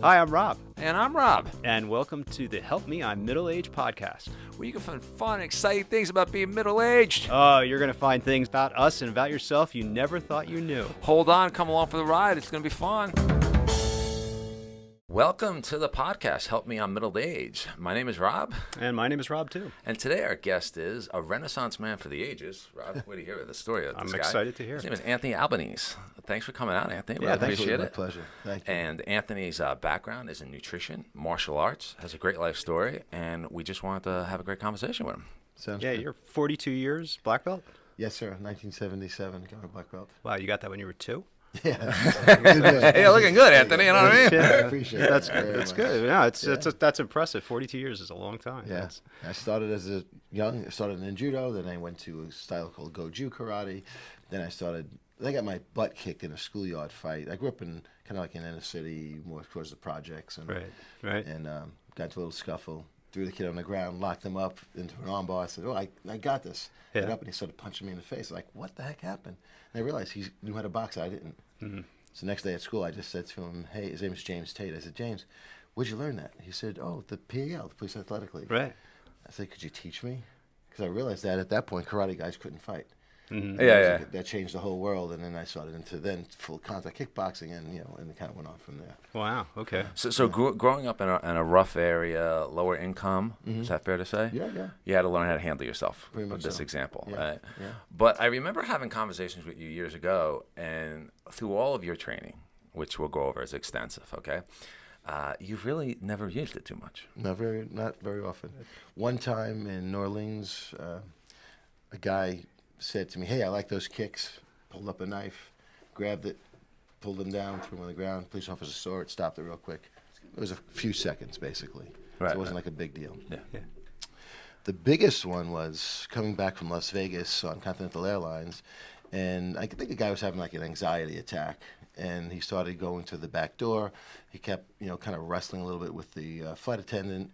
Hi, I'm Rob. And I'm Rob. And welcome to the Help Me, I'm Middle-Aged podcast. Where you can find fun, exciting things about being middle-aged. Oh, you're going to find things about us and about yourself you never thought you knew. Hold on, come along for the ride. It's going to be fun. Welcome to the podcast, Help Me, I'm Middle-Aged. My name is Rob. And my name is Rob, too. And today our guest is a Renaissance man for the ages. Rob, wait to hear the story of this guy. I'm excited to hear. His name is Anthony Albanese. Thanks for coming out, Anthony. Yeah, Really appreciate it. My pleasure. Thank you. And Anthony's background is in nutrition, martial arts, has a great life story, and we just wanted to have a great conversation with him. Sounds Yeah, good. you're 42 years black belt? Yes, sir. 1977, got my black belt. Wow, you got that when you were 2? Yeah. Hey, you're looking good, Anthony. You know what I mean? Yeah, I appreciate it. That's very that's much. good. Yeah, that's impressive. 42 years is a long time. Yeah. That's- I started I started in judo, then I went to a style called Goju karate. Then I got my butt kicked in a schoolyard fight. I grew up in kind of like in inner city, more towards the projects. And, Right. And got into a little scuffle. Threw the kid on the ground, locked him up into an armbar. I said, I got this. Yeah. Went up and he started punching me in the face. Like, what the heck happened? And I realized he knew how to box. I didn't. Mm-hmm. So next day at school, I just said to him, hey, his name is James Tate. I said, James, where'd you learn that? He said, the PAL, the Police Athletic League. Right. I said, could you teach me? Because I realized that at that point, karate guys couldn't fight. Mm-hmm. Yeah. That changed the whole world. And then I started into full contact kickboxing and it kind of went on from there. Wow, okay. So growing up in a rough area, lower income, is that fair to say? Yeah. You had to learn how to handle yourself. Pretty much With this so. example, Yeah, right? yeah. But I remember having conversations with you years ago, and through all of your training, which we'll go over as extensive, okay? You've really never used it too much. Not very often. One time in New Orleans, a guy said to me, hey, I like those kicks. Pulled up a knife, grabbed it, pulled him down, threw him on the ground. Police officer saw it, stopped it real quick. It was a few seconds, basically. Right, So it wasn't like a big deal. Yeah. The biggest one was coming back from Las Vegas on Continental Airlines, and I think the guy was having like an anxiety attack, and he started going to the back door. He kept, kind of wrestling a little bit with the flight attendant,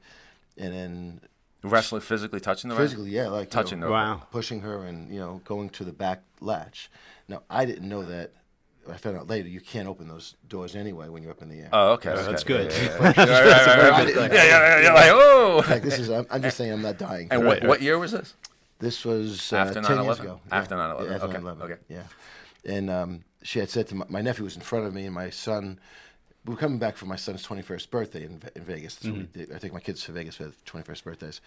and then Wrestling, physically touching the right? physically, yeah, like Touching the Wow. pushing her and going to the back latch. Now I didn't know that. I found out later you can't open those doors anyway when you're up in the air. Oh, okay. That's okay. good. Yeah. Yeah. Like, oh. Like this is. I'm just saying I'm not dying. And what year was this? This was After 10 years 9/11? ago. After Yeah. 9/11. Yeah, after Okay. 9/11. Okay. Yeah. And she had said to my nephew was in front of me, and my son. We were coming back for my son's 21st birthday in Vegas. That's what we did. I take my kids to Vegas for their 21st birthdays.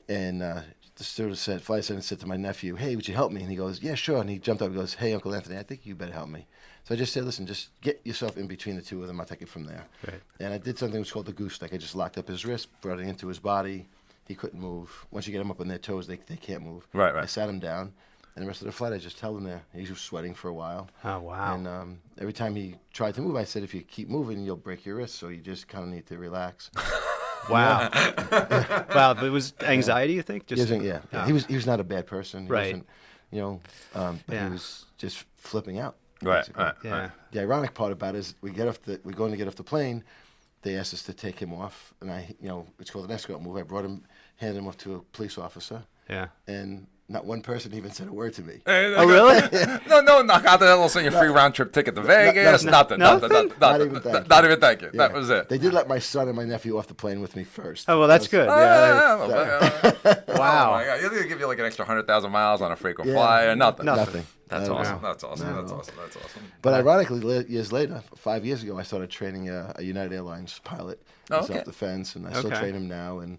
And the flight attendant said to my nephew, hey, would you help me? And he goes, yeah, sure. And he jumped up and goes, hey, Uncle Anthony, I think you better help me. So I just said, listen, just get yourself in between the two of them. I'll take it from there. Right. And I did something that was called the goose stick. I just locked up his wrist, brought it into his body. He couldn't move. Once you get him up on their toes, they can't move. Right. I sat him down. And the rest of the flight, I just held him there. He was sweating for a while. Oh, wow. And every time he tried to move, I said, if you keep moving, you'll break your wrist. So you just kind of need to relax. Wow. Wow, but it was anxiety, you think? Just Yeah. He was not a bad person. He Right. wasn't, but Yeah. he was just flipping out. Right. basically. Yeah. The ironic part about it is we're going to get off the plane. They asked us to take him off, and it's called an escort move. I brought him, handed him off to a police officer, Yeah. and not one person even said a word to me. Oh, really? No, knock out that little send you a free round trip ticket to Vegas. Nothing. Not even thank you. That was it. They did let my son and my nephew off the plane with me first. Oh, well, that's good. Wow. Wow. Oh my God. You think they give you like an extra 100,000 miles on a frequent Yeah. flyer? Nothing. Nothing. That's Not at awesome. all. That's awesome. Not at That's all. awesome. That's awesome. But ironically, years later, 5 years ago, I started training a United Airlines pilot in Okay. self-defense, and I still Okay. train him now. And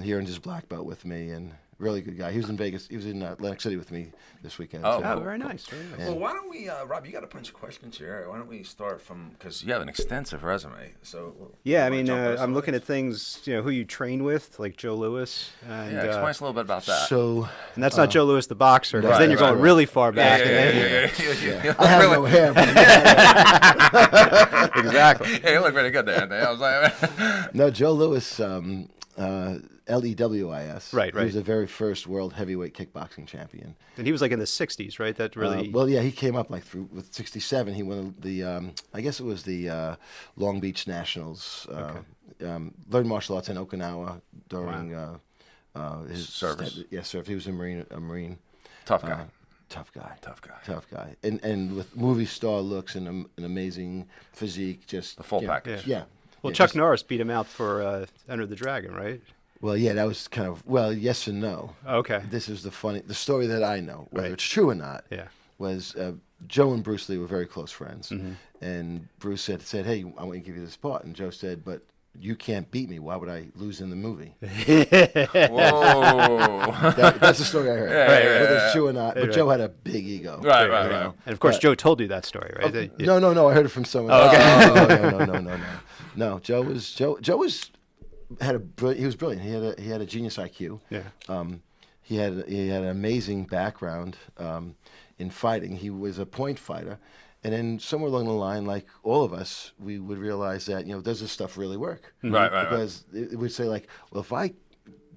he earned his black belt with me, and really good guy. He was in Vegas. He was in Atlantic City with me this weekend. Oh, too. Oh, very nice. Very nice. Well, why don't we, Rob? You got a bunch of questions here. Why don't we start from because you have an extensive resume. So Yeah, I wanna mean, jump into some I'm looking things? at things, who you train with, like Joe Lewis. And, Yeah, explain us a little bit about that. So and that's not Joe Lewis, the boxer, because Right, then you're going right. really far back. Yeah. I have no hair. But Exactly. Hey, you look really good there, Anthony. I was like, no, Joe Lewis, LEWIS. Right. He was the very first world heavyweight kickboxing champion. And he was like in the 60s, right? That really. He came up like with 67. He won the, I guess it was the Long Beach Nationals. Learned martial arts in Okinawa during his Service. Service. He was a Marine. tough guy. Tough guy. Tough guy. And with movie star looks and an amazing physique. Just The full package. Yeah. Well, Yeah, Chuck just- Norris beat him out for Enter the Dragon, right? Well, yeah, that was kind of, well, yes and no. Okay. This is the story that I know, whether Right. it's true or not, Yeah. was Joe and Bruce Lee were very close friends. Mm-hmm. And Bruce said, hey, I want to give you this part. And Joe said, but you can't beat me. Why would I lose in the movie? Whoa. That's the story I heard. Whether it's true or not. But Right. Joe had a big ego. Right, you right, know. right. And of course, Joe told you that story, right? No. I heard it from someone. Oh, okay. No. No, Joe was had a he was brilliant. He had a genius IQ. Yeah. He had an amazing background in fighting. He was a point fighter, and then somewhere along the line, like all of us, we would realize that does this stuff really work? Right. Because it would say like, well, if I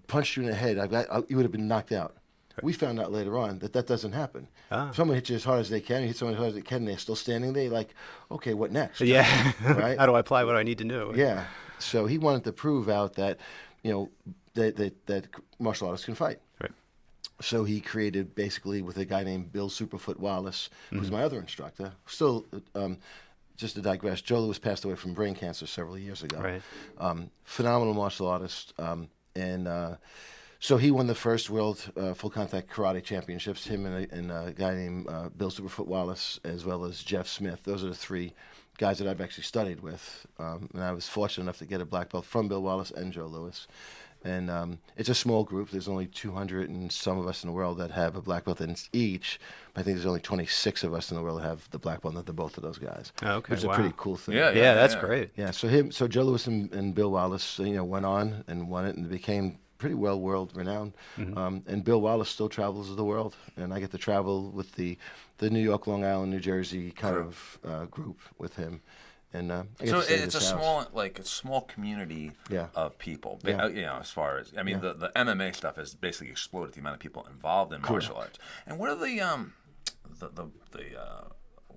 punched you in the head, you would have been knocked out. We found out later on that doesn't happen. Ah. If someone hits you as hard as they can, you hit someone as hard as they can, and they're still standing there, you're like, okay, what next? Yeah. Right? How do I apply what I need to know? Yeah. So he wanted to prove out that, that martial artists can fight. Right. So he created basically with a guy named Bill Superfoot Wallace, who's my other instructor. Still, just to digress, Joe Louis passed away from brain cancer several years ago. Right. Phenomenal martial artist. So he won the first world full contact karate championships. Him and a guy named Bill Superfoot Wallace, as well as Jeff Smith. Those are the three guys that I've actually studied with. And I was fortunate enough to get a black belt from Bill Wallace and Joe Louis. And it's a small group. There's only 200 and some of us in the world that have a black belt in each. But I think there's only 26 of us in the world that have the black belt under both of those guys. Oh, okay, Which is a wow. pretty cool thing. Yeah. That's great. Yeah. So Joe Louis and Bill Wallace, went on and won it and became pretty well world renowned. And Bill Wallace still travels the world, and I get to travel with the New York, Long Island, New Jersey kind of group with him. And I get So to stay at it's his a house. small community Yeah. of people. Yeah. As far as the MMA stuff has basically exploded the amount of people involved in martial arts. And what are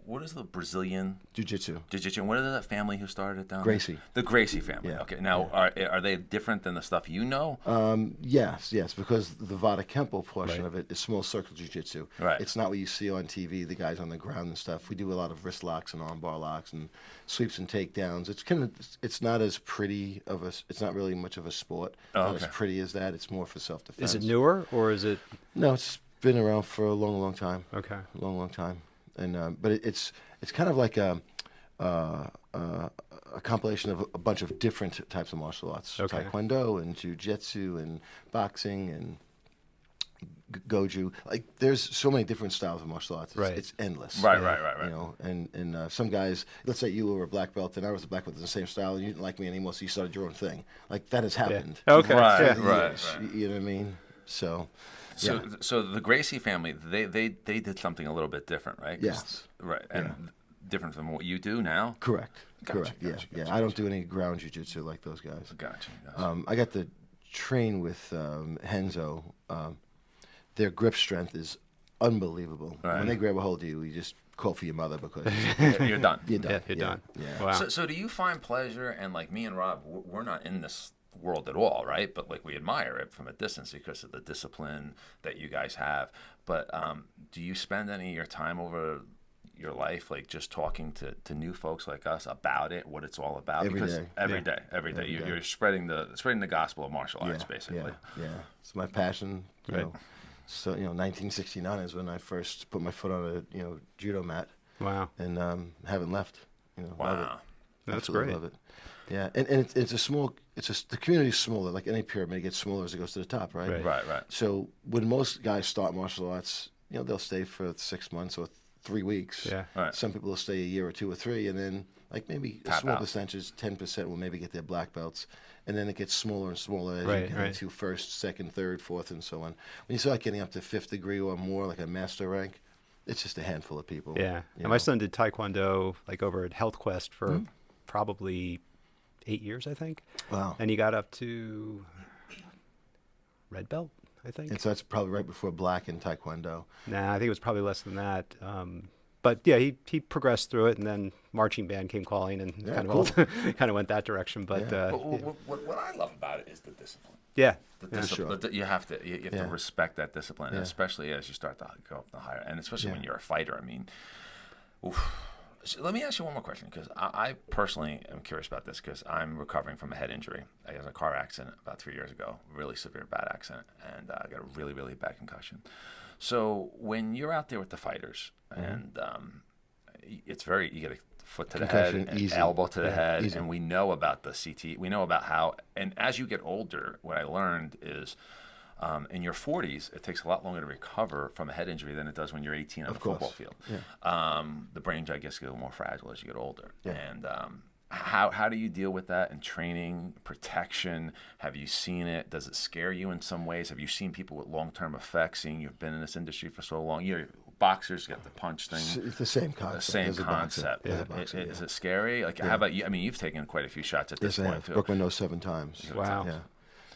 what is the Brazilian Jiu-Jitsu. Jiu-Jitsu? What is that family who started it down Gracie. there? The Gracie family. Yeah. Okay. Now, are they different than the stuff you know? Yes, because the Vada Kempo portion of it is small circle jiu-jitsu. Right. It's not what you see on TV, the guys on the ground and stuff. We do a lot of wrist locks and arm bar locks and sweeps and takedowns. It's not as pretty of it's not really much of a sport. Not as pretty as that. It's more for self-defense. Is it newer or is it? No, it's been around for a long, long time. Okay. Long time. And but it's kind of like a compilation of a bunch of different types of martial arts. Okay. Taekwondo and jiu-jitsu and boxing and goju. Like there's so many different styles of martial arts. Right. It's endless. Right. And some guys, let's say you were a black belt and I was a black belt in the same style and you didn't like me anymore, so you started your own thing. Like that has happened. Okay. Right, through the right, years. right. You know what I mean? So. So, Yeah. so the Gracie family, they did something a little bit different, right? 'Cause- Yes. Right. And different from what you do now? Correct. Gotcha, Correct. gotcha, Yeah. gotcha, I don't do any ground jiu-jitsu like those guys. Gotcha. I got to train with Henzo. Their grip strength is unbelievable. Right. When they grab a hold of you, you just call for your mother because You're done. you're done. Yeah, you're done. Yeah. Wow. So do you find pleasure, and like me and Rob, we're not in this world at all, right? But like we admire it from a distance because of the discipline that you guys have. But do you spend any of your time over your life like just talking to new folks like us about it, what it's all about? Every because day. every day you're spreading the gospel of martial arts, basically. Yeah. It's my passion. You Right. know. So 1969 is when I first put my foot on a judo mat, Wow. and haven't left. Love it. Wow. That's Absolutely great. Love it. Yeah, and it's a small. The community is smaller. Like any pyramid, it gets smaller as it goes to the top, right? Right. Right. So when most guys start martial arts, they'll stay for 6 months or 3 weeks. Yeah. Right. Some people will stay a year or 2 or 3, and then like maybe a Tap small out. percentage, 10% will maybe get their black belts, and then it gets smaller and smaller as Right, you get right. into first, second, third, fourth, and so on. When you start getting up to 5th degree or more, like a master rank, it's just a handful of people. Yeah. you And my know. son did Taekwondo like over at Health Quest for probably 8 years, I think. Wow. And he got up to red belt, I think. And so that's probably right before black in Taekwondo. Nah, I think it was probably less than that. But yeah, he progressed through it, and then marching band came calling, and Yeah, kind cool. of kind of went that direction. But Yeah. What I love about it is the discipline. yeah, The yeah. discipline. sure. You have to Yeah. respect that discipline, and Yeah. especially as you start to go up the higher, and especially Yeah. when you're a fighter. I mean, oof. So let me ask you one more question, because I personally am curious about this, because I'm recovering from a head injury. I was in a car accident about 3 years ago, really severe bad accident, and I got a really, really bad concussion. So when you're out there with the fighters, and it's very, you get a foot to the head, Concussion, an easy. elbow to the Yeah, head, easy. and we know about the CT. We know about how, and as you get older, what I learned is in your 40s, it takes a lot longer to recover from a head injury than it does when you're 18 on the football field. Yeah. The brain, I guess, gets a little more fragile as you get older. Yeah. And how do you deal with that in training, protection? Have you seen it? Does it scare you in some ways? Have you seen people with long-term effects, seeing you've been in this industry for so long? You're boxers, get the punch thing. It's the same concept. The same as a boxer. concept. As a boxer, Is it scary? Like, how about you? I mean, you've taken quite a few shots at this Yes, I point, have. too. Broke my nose 7 times. Wow. Yeah.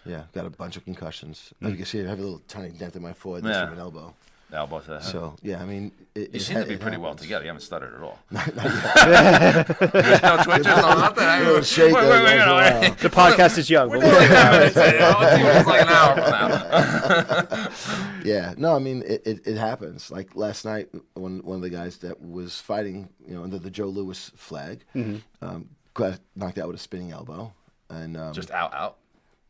Yeah, got a bunch of concussions. As you can see, I have a little tiny dent in my forehead. This Yeah. from an elbow. Elbow to the head. So, yeah, I mean... You seem to be pretty well together. You haven't stuttered at all. Not yet. There's no twitches or nothing. A little shake Wait, there wait, once in a wait, while. The podcast is young. We're but doing 10 minutes. It's like an hour from now. Yeah, no, I mean it happens. Like last night, one of the guys that was fighting, under the Joe Louis flag, got knocked out with a spinning elbow, and Just out.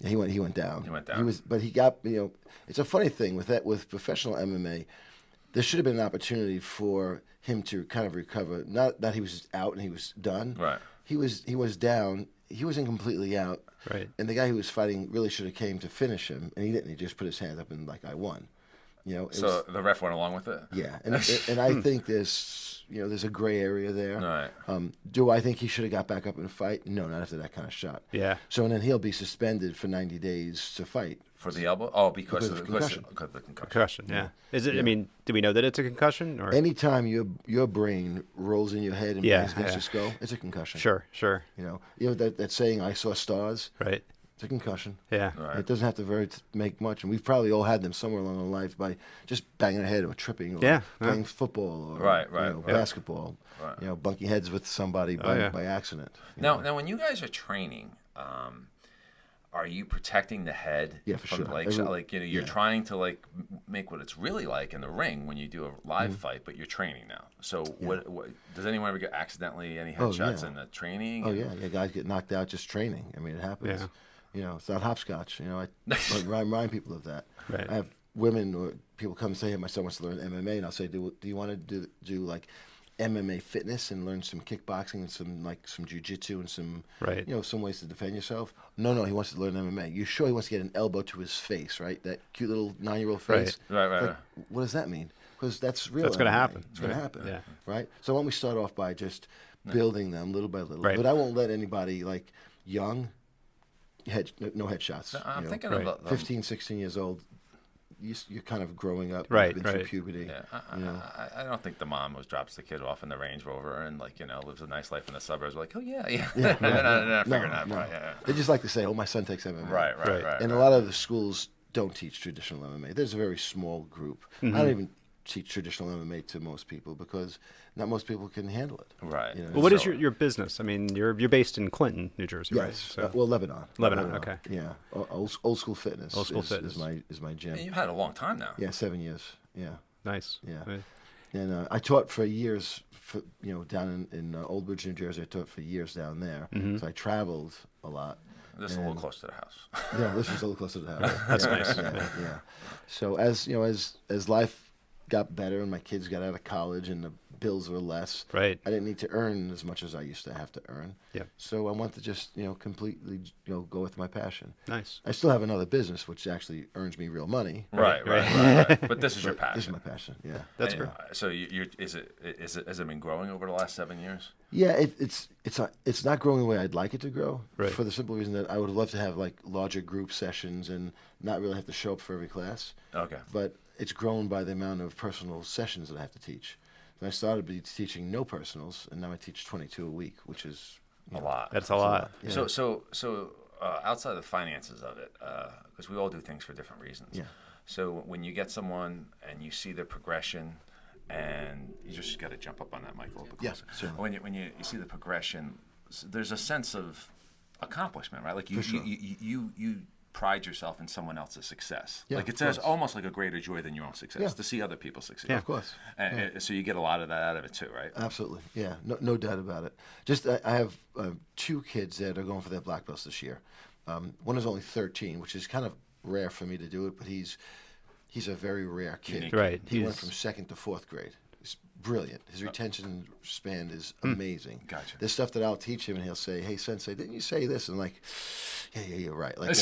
yeah, he went down. He went down. But he got It's a funny thing with professional MMA. There should have been an opportunity for him to kind of recover. Not that he was just out and he was done. Right. He was down. He wasn't completely out. Right. And the guy who was fighting really should have came to finish him, and he didn't. He just put his hands up and like, I won. It So was, the ref went along with it? yeah, and I think there's a gray area there. Right. Do I think he should have got back up in a fight? No, not after that kind of shot. Yeah. So and then he'll be suspended for 90 days to fight. For the elbow? Oh, because Because of of the concussion. because of the concussion. Concussion. Yeah. Is it? I mean, do we know that it's a concussion? Or Anytime your brain rolls in your head and Yeah, bangs against yeah. your skull, it's a concussion. Sure. Sure. You know that saying, "I saw stars." Right. It's a concussion. Yeah. Right. It doesn't have to make much, and we've probably all had them somewhere along our life by just banging our head or tripping or Yeah, playing football or Right, right. Basketball. Right. Bunking heads with somebody by accident. Now, when you guys are training, are you protecting the head? Yeah, for from, sure. You're trying to make what it's really like in the ring when you do a live fight, but you're training now. So what does anyone ever get accidentally any headshots in the training? Oh yeah, guys get knocked out just training. I mean, it happens. Yeah. It's not hopscotch. I remind people of that. Right. I have women or people come and say, "Hey, my son wants to learn MMA," and I'll say, "Do you want to do like MMA fitness and learn some kickboxing and some jujitsu and some Right. some ways to defend yourself?" No, he wants to learn MMA. You sure he wants to get an elbow to his face, right? That cute little 9-year-old face. Right. Like, what does that mean? Because that's real. That's gonna MMA. happen. It's gonna Right. happen. Yeah. Right. So why don't we start off by just building them little by little? Right. But I won't let anybody young no headshots. I'm thinking Right. of 15, 16 years old. You're kind of growing up. Right, You've been through right. puberty. Yeah, you know. I don't think the mom drops the kid off in the Range Rover and lives a nice life in the suburbs. Like, oh yeah. They're not figuring that No. part. Yeah. They just like to say, "Oh, my son takes MMA." Right. And a lot of the schools don't teach traditional MMA. There's a very small group. I don't even teach traditional MMA to most people because not most people can handle it. Right. Well, what is So- your business? I mean, you're based in Clinton, New Jersey, right? Yes. So Lebanon. Lebanon, okay. Yeah. Old school fitness. Old school is fitness. is my gym. And you've had a long time now. Yeah, 7 years. Yeah. nice. Yeah. Right. And I taught for years, down in Old Bridge, New Jersey. I taught for years down there. So I traveled a lot. This is a little close to the house. Yeah, this was a little closer to the house. That's nice. Yeah. So as life got better and my kids got out of college and the bills were less, Right. I didn't need to earn as much as I used to have to earn. Yeah. So I wanted to just completely go with my passion. Nice. I still have another business which actually earns me real money. Right. But this is your passion. This is my passion. Yeah. That's And, great. So has it been growing over the last 7 years? Yeah, it's not growing the way I'd like it to grow. Right. For the simple reason that I would love to have larger group sessions and not really have to show up for every class. Okay. But it's grown by the amount of personal sessions that I have to teach. And I started teaching no personals, and now I teach 22 a week, which is A lot. That's a lot. Yeah. So outside of the finances of it, because we all do things for different reasons. Yeah. So when you get someone and you see their progression, and you just got to jump up on that mic a little bit Yeah, closer. certainly. When you see the progression, there's a sense of accomplishment, right? Like you For sure. you pride yourself in someone else's success. Yeah, like it's of course. almost like a greater joy than your own success Yeah. to see other people succeed. Yeah. Of course. And so you get a lot of that out of it too, right? Absolutely. Yeah. No doubt about it. Just I have 2 kids that are going for their black belts this year. One is only 13, which is kind of rare for me to do it, but he's a very rare kid. Unique. Right. He went from 2nd to 4th grade. He's brilliant. His retention span is amazing. Gotcha. There's stuff that I'll teach him, and he'll say, "Hey, Sensei, didn't you say this?" And I'm like, yeah, you're right. Like,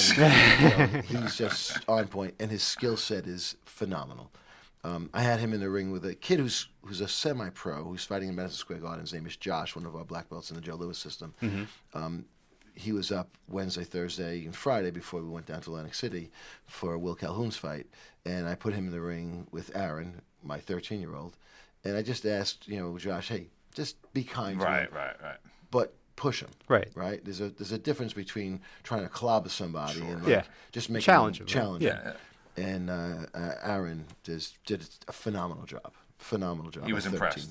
he's just on point, and his skill set is phenomenal. I had him in the ring with a kid who's a semi-pro who's fighting in Madison Square Garden. His name is Josh, one of our black belts in the Joe Louis system. He was up Wednesday, Thursday, and Friday before we went down to Atlantic City for Will Calhoun's fight. And I put him in the ring with Aaron, my 13-year-old. And I just asked, Josh, hey, just be kind to him, Right. but push him. Right. Right? There's a difference between trying to clobber somebody and Yeah. just making Challenge him, right? challenge him. Yeah. And Aaron did a phenomenal job. He was at 13. impressed.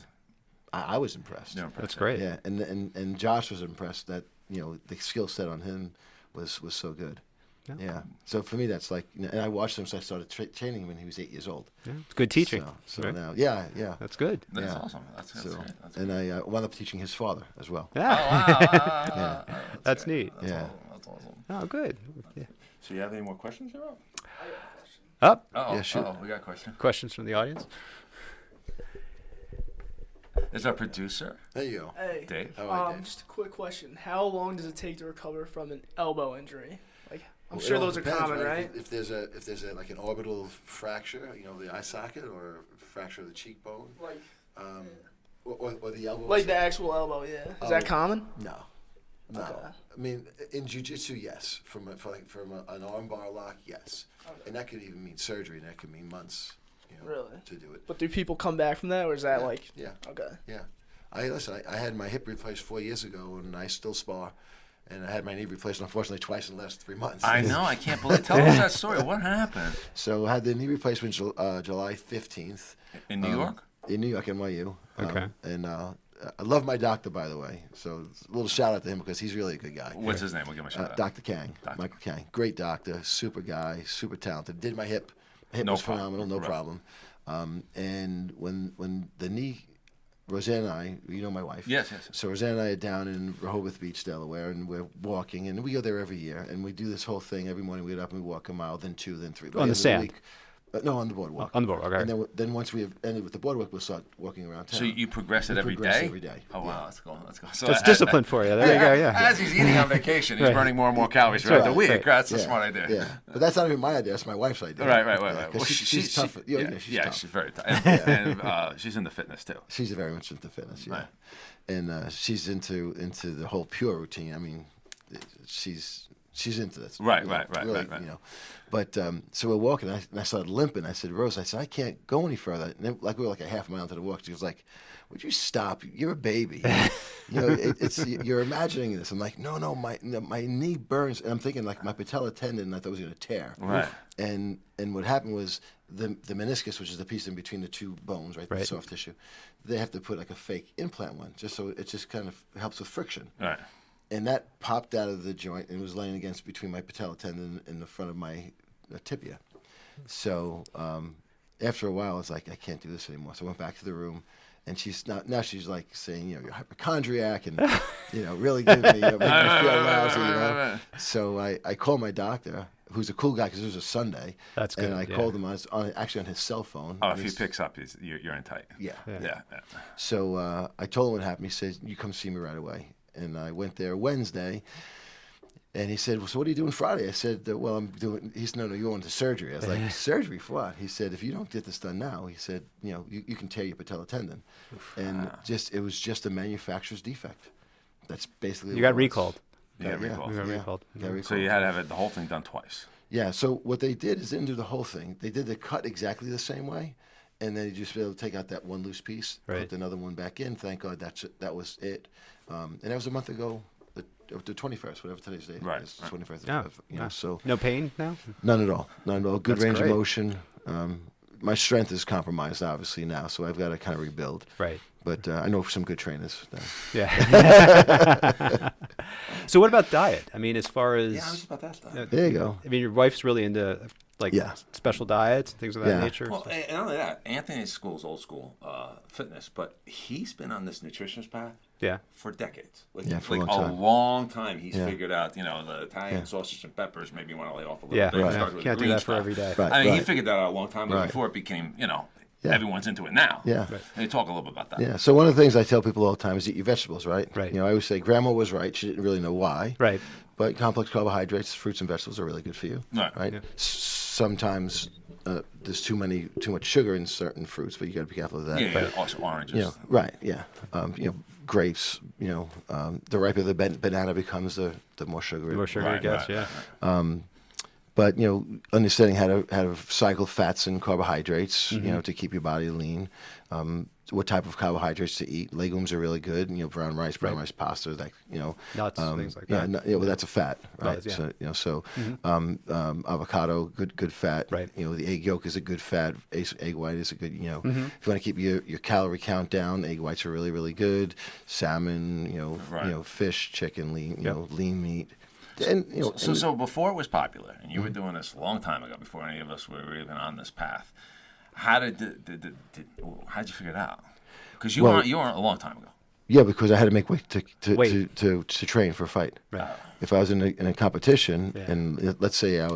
I was impressed. You're impressed. That's great. Yeah, and Josh was impressed that the skill set on him was so good. Yeah. So for me, that's like, and I watched him since I started training him when he was 8 years old. Yeah. It's good teaching. So right? now, yeah. That's good. That's Yeah. awesome. That's So, great. That's and I wound up teaching his father as well. Yeah. wow. That's neat. Yeah. That's awesome. Oh, good. Yeah. So you have any more questions, Rob? Up. Oh, Yeah, shoot. we got a question. Questions from the audience? Is our producer, There you go. Hey, Dave? How are you, Dave? just a quick question. How long does it take to recover from an elbow injury? Like, I'm Well, sure it all those are depends, common, right? If there's a like an orbital fracture, the eye socket, or fracture of the cheekbone, Like, or the elbow. like the actual elbow, yeah. Is that common? No. Okay. I mean, in jiu-jitsu, yes. From an armbar lock, yes. Okay. And that could even mean surgery, and that could mean months, Really? to do it. But do people come back from that, or is that Yeah, like? yeah. Okay. Yeah. I had my hip replaced 4 years ago, and I still spar. And I had my knee replaced, unfortunately, twice in the last 3 months. I know. I can't believe. Tell us that story. What happened So I had the knee replacement July 15th. in New York? In New York, NYU. Okay. And I love my doctor, by the way. So a little shout out to him because he's really a good guy. What's his name? We'll give him a shout out. Dr. Kang, Dr. Michael Kang. Great doctor, super guy, super talented. Did my hip. My hip No was problem. phenomenal, no Right. problem. And when the knee, Roseanne and I, my wife. Yes. So Roseanne and I are down in Rehoboth Beach, Delaware, and we're walking, and we go there every year, and we do this whole thing every morning. We get up and we walk a mile, then 2, then 3. By On the end of sand? week- no, on the boardwalk. On the board. Okay. And then once we have ended with the boardwalk, we'll start walking around town. So you progress it We every progress day? every day, Oh, wow. yeah. Let's go. So it's discipline for you. There you go. Yeah. As he's eating on vacation, he's Right. burning more and more calories throughout the right, week. right. That's a Yeah, smart idea. Yeah, but that's not even my idea. That's my wife's idea. Right. Yeah, Well, 'cause she's tough. She's tough. she's very tough. And she's into fitness, too. She's very much into fitness. Yeah, Right. and she's into the whole pure routine. I mean, she's into this. Right. But so we're walking, and I started limping. I said, Rose, I can't go any further. And then, we were like a half mile into the walk. She was like, would you stop? You're a baby. You're imagining this. I'm like, no, my knee burns. And I'm thinking like my patella tendon, I thought was going to tear. Right. And what happened was the meniscus, which is the piece in between the two bones, right, the Right. soft tissue, they have to put like a fake implant one, just so it just kind of helps with friction. Right. And that popped out of the joint and was laying against between my patella tendon and the front of my tibia. So after a while, I was like, I can't do this anymore. So I went back to the room, and now she's like saying, you're a hypochondriac, and really give me, make me feel lousy, So I called my doctor, who's a cool guy because it was a Sunday. That's good, And I yeah. called him. I was actually on his cell phone. Oh, and if he he's- picks up, you're in tight. Yeah. Yeah. So I told him what happened. He said, you come see me right away. And I went there Wednesday, and he said, well, so what are you doing Friday? I said, well, I'm doing, he said, no, you're going to surgery. I was like, surgery for what? He said, if you don't get this done now, he said, you can tear your patella tendon. And it was just a manufacturer's defect. That's basically You what got it was. recalled. You got recalled. You got Yeah. recalled. Got recalled. So you had to have the whole thing done twice. Yeah, so what they did is they didn't do the whole thing. They did the cut exactly the same way, and then you just be able to take out that one loose piece, Right. put another one back in. Thank God that was it. And that was a month ago, the 21st, whatever today's date Right, is, right. 21st. Yeah. So No pain now? none at all. None at all. Good That's range great. of motion. my strength is compromised obviously now, so I've got to kind of rebuild. Right. But I know some good trainers. Yeah. So what about diet? I mean, as far as Yeah, I was just about that stuff. There you go. I mean, your wife's really into like Yeah. special diets and things of that Yeah. nature. Well, and not only that, Anthony's school is old school fitness, but he's been on this nutritionist path Yeah. for decades. Like, Yeah, for a like long time. long time. He's Yeah. figured out, the Italian Yeah. sausage and peppers maybe want to lay off a little Yeah. bit. Right. Start with Can't the do green that for stuff. every day. Right. I mean, he right. figured that out a long time ago Right. before it became, Yeah. everyone's into it now. Yeah. Right. And you talk a little bit about that. Yeah. So one of the things I tell people all the time is eat your vegetables, right? Right. I always say Grandma was right. She didn't really know why. Right. But complex carbohydrates, fruits and vegetables are really good for you. Right. Yeah. Sometimes there's too much sugar in certain fruits, but you got to be careful of that. Yeah, also oranges. Right. Yeah. Grapes. The riper the banana becomes, the more sugar. The more sugar Right, it gets, right, yeah. But understanding how to cycle fats and carbohydrates, to keep your body lean. What type of carbohydrates to eat? Legumes are really good. Brown rice pasta, Nuts, things like yeah, that. Well, that's a fat, right? Nuts, yeah. So avocado, good fat. Right. The egg yolk is a good fat. Egg white is a good. If you Mm-hmm. want to keep your calorie count down, egg whites are really, really good. Salmon, Right. fish, chicken, lean, Yep. Lean meat. And So before it was popular, and you were doing this a long time ago, before any of us were even on this path, how'd you figure it out? Because you weren't a long time ago. yeah, because I had to make weight Weight. to train for a fight. Right. If I was in a competition, Yeah. and let's say I'll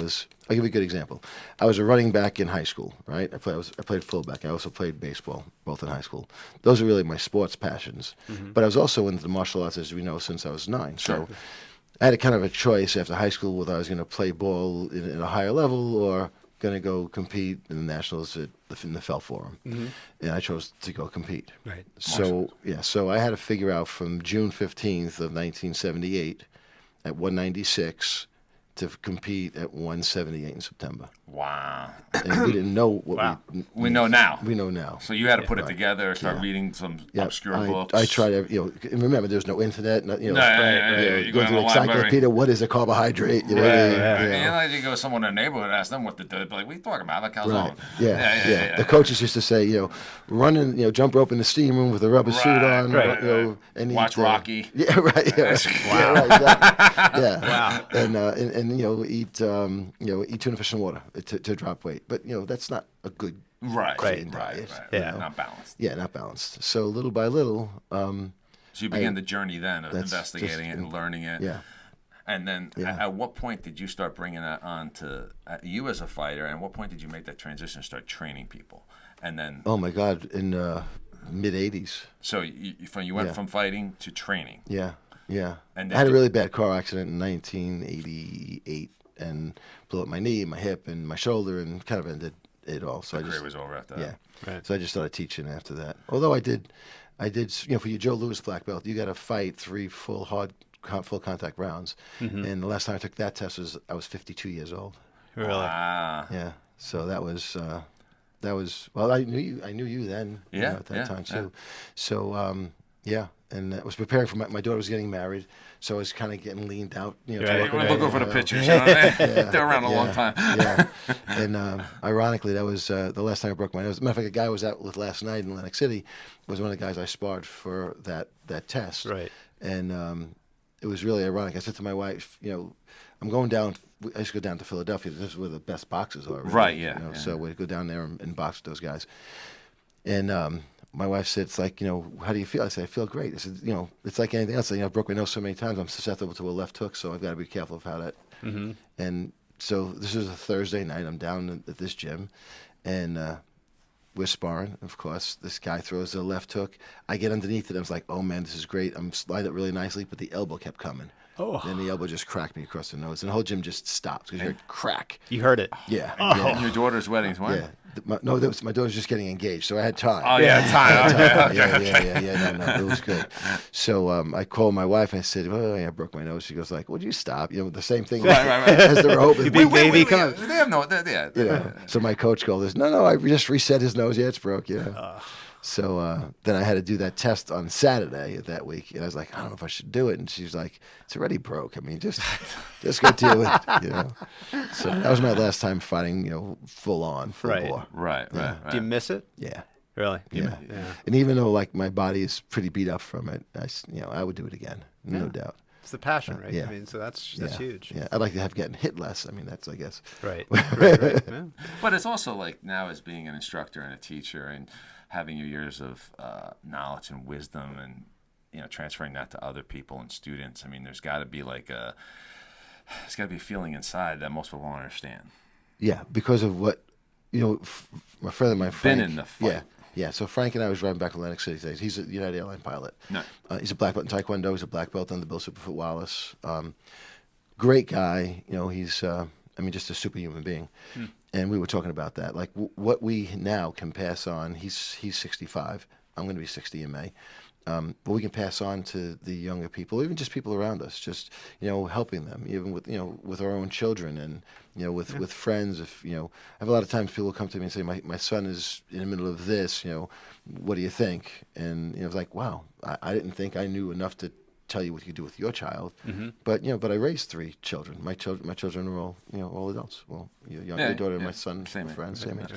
give you a good example. I was a running back in high school, right? I played fullback. I also played baseball, both in high school. Those are really my sports passions. But I was also into the martial arts, as we know, since I was 9. So I had a kind of a choice after high school whether I was going to play ball in a higher level or going to go compete in the nationals in the Fell Forum. And I chose to go compete. Right. So I had to figure out from June 15th of 1978 at 196 to compete at 178 in September. Wow. And we didn't know what Wow. We know now. we know now. So you had to put it together, start Yeah. reading some Yeah, obscure I, books. I tried, and remember, there's no internet. Yeah, you go go to to the the library. encyclopedia. What is a carbohydrate? Right, yeah. And you go to someone in the neighborhood and ask them what to do. But like, what are you talking about? Like, how's Right. on? Yeah. The coaches used to say, run and jump rope in the steam room with a rubber suit on. Right. And Watch eat, Rocky. Yeah, right. Yeah. Wow. Yeah, right, exactly. Yeah. Wow. And eat tuna fish and water to drop weight. But that's not a good Right. clean Right. diet. Yeah. Not balanced. Yeah, not balanced. So little by little, So you began the journey then of that's investigating just- it and learning it. yeah. And then Yeah. at what point did you start bringing that on to you as a fighter? And what point did you make that transition, start training people? And then, Oh my God, in mid '80s. so you went Yeah. from fighting to training. Yeah. And I had a then- really bad car accident in 1988 and blew up my knee, my hip, and my shoulder, and kind of ended it all. So Career was over after that. yeah. Right. So I just started teaching after that. Although I did, for your Joe Louis black belt, you got to fight 3 full contact rounds. And the last time I took that test I was 52 years old. Really? Ah. Yeah. So that was well, I knew you then. Yeah, At that yeah, time too. yeah. So yeah, and I was preparing for my daughter was getting married, so I was kind of getting leaned out. To Right. work You with look her, over the you know. pictures. You know what I mean? They're around a long time. Yeah. And ironically, that was the last time I broke my nose. As a matter of fact, a guy I was out with last night in Atlantic City was one of the guys I sparred for that test. Right. And it was really ironic. I said to my wife, I'm going down. I used to go down to Philadelphia. This is where the best boxers are. Right, yeah, yeah. So we'd go down there and box with those guys. And my wife said, it's like, how do you feel? I said, I feel great. I said, it's like anything else. I broke my nose so many times. I'm susceptible to a left hook, so I've got to be careful of how that. Mm-hmm. And so this is a Thursday night. I'm down at this gym, and we're sparring. Of course, this guy throws a left hook. I get underneath it. I was like, oh, man, this is great. I'm sliding it really nicely, but the elbow kept coming. Oh. And the elbow just cracked me across the nose. And the whole gym just stopped because you heard crack. You heard it. Yeah. And your daughter's wedding's when? Yeah. My daughter was just getting engaged, so I had time. Oh, yeah, time. Okay. Yeah. No, it was good. So I called my wife and I said, "Oh, yeah, I broke my nose." She goes like, "Would you stop?" The same thing Right. as the rope. You big baby, come on. They have no, yeah. So my coach called us. No, I just reset his nose. Yeah, it's broke. Yeah. So then I had to do that test on Saturday of that week, and I was like, I don't know if I should do it. And she's like, it's already broke. I mean, just go do it, you know. So that was my last time fighting, you know, full Right. bore. Right. Do you miss it? Yeah. Really? Yeah. Yeah. And even though like my body is pretty beat up from it, I would do it again, no Yeah. doubt. It's the passion, right? yeah. I mean, so that's Yeah. huge. Yeah, I'd like to have gotten hit less. I mean, that's I guess. Right. Right. Yeah. But it's also like now as being an instructor and a teacher and having your years of knowledge and wisdom and, you know, transferring that to other people and students. I mean, there's got to be a feeling inside that most people won't understand. Yeah, because of what, you know, my friend of mine, Frank. Been in the fight. Yeah, yeah. So Frank and I was driving back from Atlantic City today. He's a United Airline pilot. No. He's a black belt in Taekwondo. He's a black belt on the Bill Superfoot Wallace. Great guy. You know, he's, just a superhuman being. And we were talking about that, like what we now can pass on. He's 65. I'm going to be 60 in May. But we can pass on to the younger people, even just people around us, just, you know, helping them, even with, you know, with our own children and, you know, with friends. If, you know, I have a lot of times people come to me and say, my son is in the middle of this, you know, what do you think? And, you know, it's like, wow, I didn't think I knew enough to tell you what you do with your child. But, you know, but I raised 3 children. My children are all, you know, all adults. Well, your daughter and my son, same friends, same age.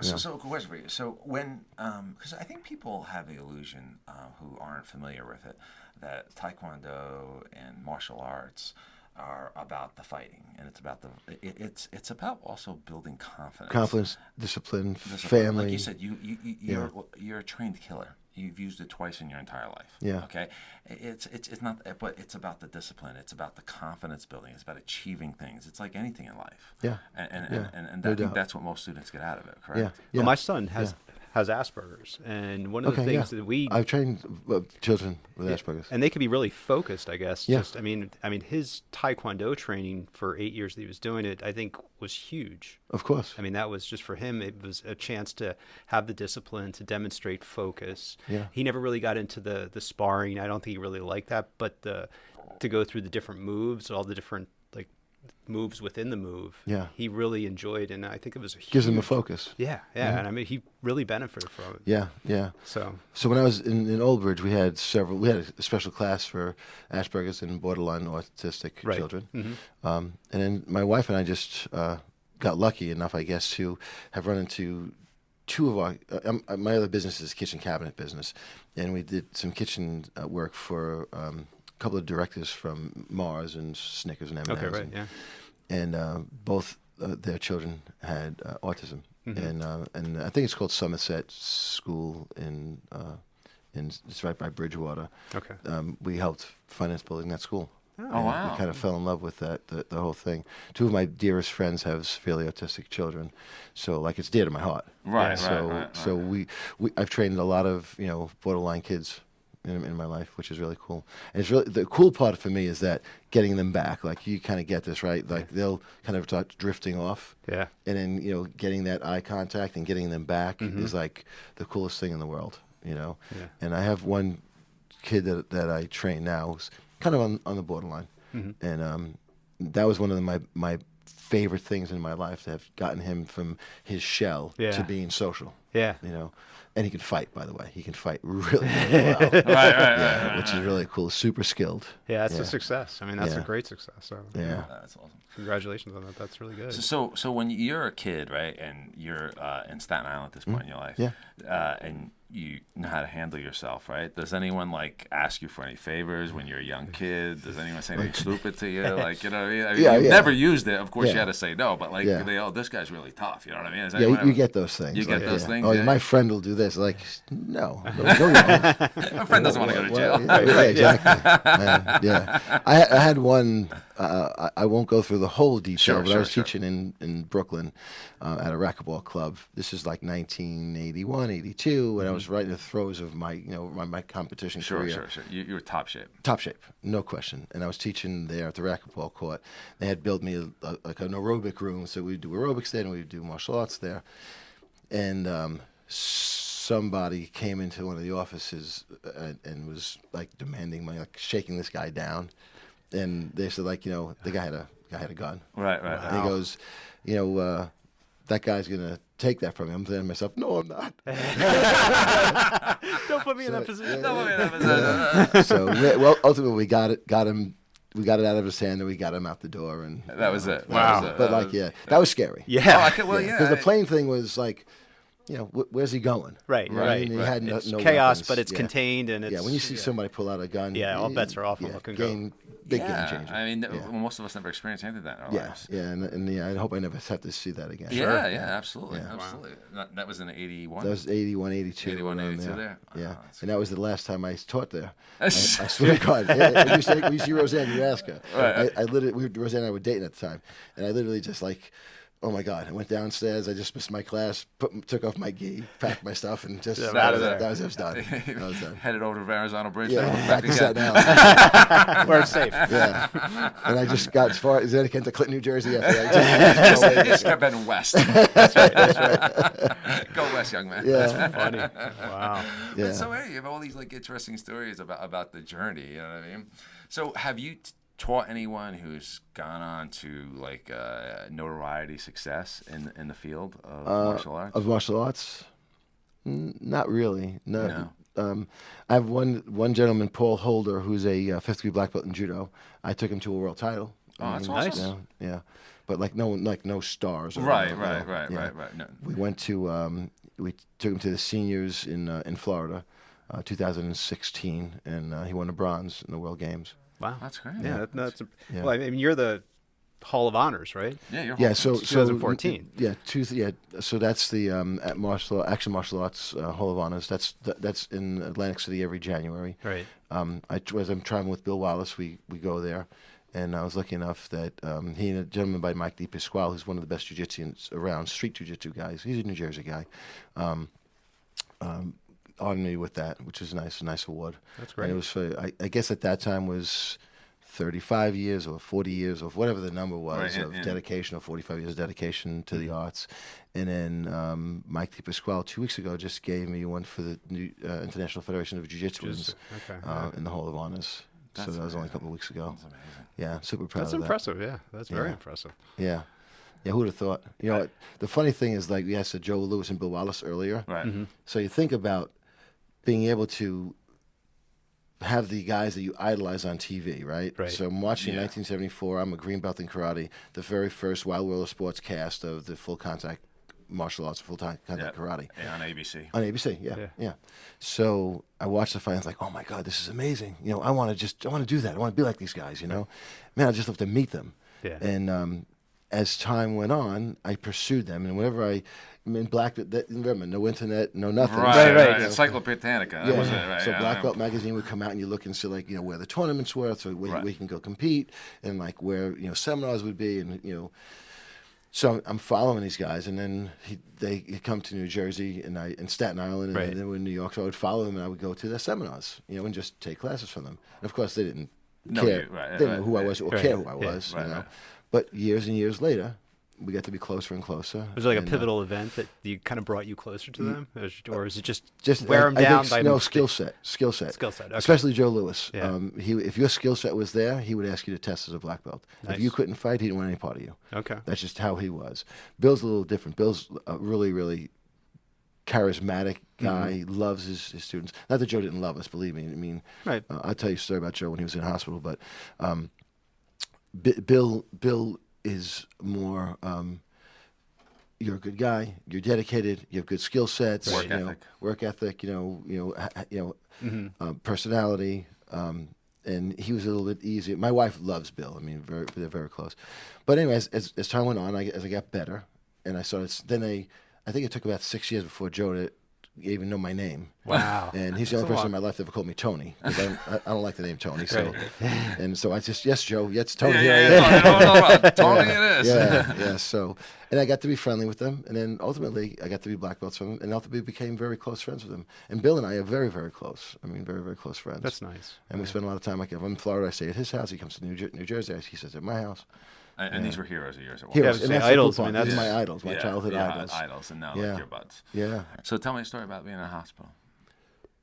So, question for you. So, when, because I think people have the illusion who aren't familiar with it, that Taekwondo and martial arts are about the fighting, and it's about it's about also building confidence, discipline, Discipline. family. Like you said, you're a trained killer. You've used it twice in your entire life. Yeah. Okay. It's not, but it's about the discipline. It's about the confidence building. It's about achieving things. It's like anything in life. Yeah. And Yeah. I think that's what most students get out of it. Correct. Yeah. Yeah. Well, my son has Asperger's, and one of the things that I've trained children with Asperger's. and they can be really focused, I guess. Yeah. Just, I mean, his Taekwondo training for 8 years that he was doing it, I think, was huge. Of course. I mean, that was just for him. It was a chance to have the discipline to demonstrate focus. Yeah. He never really got into the sparring. I don't think he really liked that, but to go through the different moves, all the different like moves within the move. Yeah. He really enjoyed, and I think it was a Gives them a huge- focus. Yeah, yeah, and I mean, he really benefited from it. Yeah, yeah. So So when I was in Old Bridge, we had a special class for Asperger's and borderline autistic Right. children. Mm-hmm. And then my wife and I just got lucky enough, I guess, to have run into 2 of our. My other business is kitchen cabinet business, and we did some kitchen work for a couple of directors from Mars and Snickers and M&Ms. okay, right, yeah. And both their children had autism, and I think it's called Somerset School in it's right by Bridgewater. Okay. We helped finance building that school. Oh, And wow. We kind of fell in love with that, the whole thing. 2 of my dearest friends have severely autistic children, so like it's dear to my heart. Right, So we I've trained a lot of, you know, borderline kids in my life, which is really cool. And it's really the cool part for me is that getting them back. Like you kind of get this, right? Like they'll kind of start drifting off. Yeah. And then, you know, getting that eye contact and getting them back is like the coolest thing in the world, you know. Yeah. And I have one kid that I train now who's kind of on the borderline. And that was one of my favorite things in my life, to have gotten him from his shell Yeah. to being social. Yeah. You know, and he can fight, by the way. He can fight really, really well. Right. Which is really cool. Super skilled. Yeah, that's a success. I mean, that's a Yeah. great success. So Yeah. That's awesome. congratulations on that. That's really good. So when you're a kid, right, and you're in Staten Island at this point in your life, Yeah. and you know how to handle yourself, right? Does anyone like ask you for any favors when you're a young kid? Does anyone say anything stupid to you? Like, you know what I mean? You've never used it. Of course, you Yeah. had to say no, but like, Yeah. this guy's really tough. You know what I mean? Is Yeah, anyone you ever- get those things. You get those things, Oh, yeah. my friend will do this. Like, no. Go wrong. My friend doesn't want to go to jail. Yeah, exactly. Yeah. I had one. I won't go through the whole detail, but I was teaching in Brooklyn at a racquetball club. This is like 1981, 82, when I was right in the throes of my, you know, my competition career. Sure. You were top shape. Top shape, no question. And I was teaching there at the racquetball court. They had built me like an aerobic room, so we'd do aerobics there and we'd do martial arts there. And somebody came into one of the offices and was like demanding money, like shaking this guy down. And they said, like, you know, the guy had a gun. Right. And he goes, you know, that guy's gonna take that from me. I'm saying to myself, no, I'm not. Don't put me in that position. So ultimately we got him. We got it out of his hand, and we got him out the door, and That was it. Wow. But that was scary. Yeah. Because the plane thing was like, where's he going? Right. I mean, he had no It's chaos, weapons. but it's contained, and it's when you see somebody pull out a gun, all bets are off on what can go. Big game changer. I mean, most of us never experienced anything like that in our lives. And I hope I never have to see that again. Yeah, absolutely. That was in 81? That was 81, 82. 81, 82 there? Yeah, Oh, and that was the last time I taught there. I swear to God. When you see Roseanne, you ask her. Right. I literally, Roseanne and I were dating at the time, and I literally just like, oh my God! I went downstairs. I just missed my class. Took off my gi, packed my stuff, and just out of there. That was done. Headed over to Verrazano Bridge. Yeah, back to Staten again. Island. Where it's safe. Yeah, and I just got as far as Connecticut to Clinton, New Jersey. After that. You just kept heading west. That's right. Go west, young man. Yeah. That's funny. Wow. Yeah. But so hey, you have all these like interesting stories about the journey. You know what I mean? So have you taught anyone who's gone on to like notoriety, success in the field of martial arts? Of martial arts? Not really. No. I have one gentleman, Paul Holder, who's a fifth degree black belt in judo. I took him to a world title. Oh, that's nice. awesome. Yeah, but no stars. Right. No. We went to we took him to the seniors in Florida, 2016, and he won a bronze in the World Games. Wow. That's great. Yeah, that's well, I mean, you're the Hall of Honors, right? Yeah, you're Yeah, so 2014. So that's the Action Martial Arts Hall of Honors. That's in Atlantic City every January. Right. As I'm traveling with Bill Wallace, we go there, and I was lucky enough that he and a gentleman by Mike DePasquale, who's one of the best jiu-jitsu around, street jiu-jitsu guys. He's a New Jersey guy. Honored me with that, which is a nice award. That's great. And it was I guess at that time was 35 years or 40 years or whatever the number was of dedication, or 45 years of dedication to the arts. And then Mike DePasquale 2 weeks ago just gave me one for the new International Federation of Jiu-Jitsu in the Hall of Honors. So that was only a couple of weeks ago. That's amazing. Yeah, super proud That's of that. impressive. Yeah, that's very impressive. Yeah. Yeah, who would have thought? The funny thing is, like we asked Joe Lewis and Bill Wallace earlier. Right. Mm-hmm. So you think about being able to have the guys that you idolize on TV, right? Right. So I'm watching 1974. I'm a green belt in karate. The very first Wild World of Sports cast of the full contact martial arts, full contact karate. Yeah, on ABC. On ABC, yeah. So I watched the fight. I was like, oh my God, this is amazing. I want to do that. I want to be like these guys. Man, I just love to meet them. Yeah. And as time went on, I pursued them, and whenever remember, no internet, no nothing. Right. Encyclopedia Britannica. That was it, right? So Black Belt magazine would come out, and you look and see where the tournaments were, so where we can go compete, and where seminars would be, and So I'm following these guys, and then they come to New Jersey and Staten Island, and they were in New York. So I would follow them, and I would go to their seminars, and just take classes from them. And of course, they didn't care. They didn't know who I was or care who I was. But years and years later, we got to be closer and closer. Was it like a pivotal event that kind of brought you closer to them, or is it just wear them down by skill set? Okay. Especially Joe Lewis. Yeah. If your skill set was there, he would ask you to test as a black belt. Nice. If you couldn't fight, he didn't want any part of you. Okay. That's just how he was. Bill's a little different. Bill's a really, really charismatic guy. Mm-hmm. Loves his students. Not that Joe didn't love us, believe me. I mean, right. I'll tell you a story about Joe when he was in hospital, but Bill is more. You're a good guy. You're dedicated. You have good skill sets. Work ethic. Personality. And he was a little bit easier. My wife loves Bill. I mean, they're very close. But anyways, as time went on, as I got better, and I started. I think it took about 6 years before Joe to even know my name. Wow. And he's the only person in my life that ever called me Tony, because I don't like the name Tony. So, and so I just, yes, Joe, yes, Tony. Tony it is. Yeah. So, and I got to be friendly with them, and then ultimately I got to be black belts from them, and ultimately became very close friends with them. And Bill and I are very, very close. I mean, very, very close friends. That's nice. And we spend a lot of time. Like if I'm in Florida, I stay at his house. He comes to New Jersey. He stays at my house. And these were heroes of yours at one Heroes. Yeah, And that's idols. the cool I mean, part. that's These are my idols, my childhood idols. Idols, and now like your buds. Yeah. So tell me a story about being in a hospital.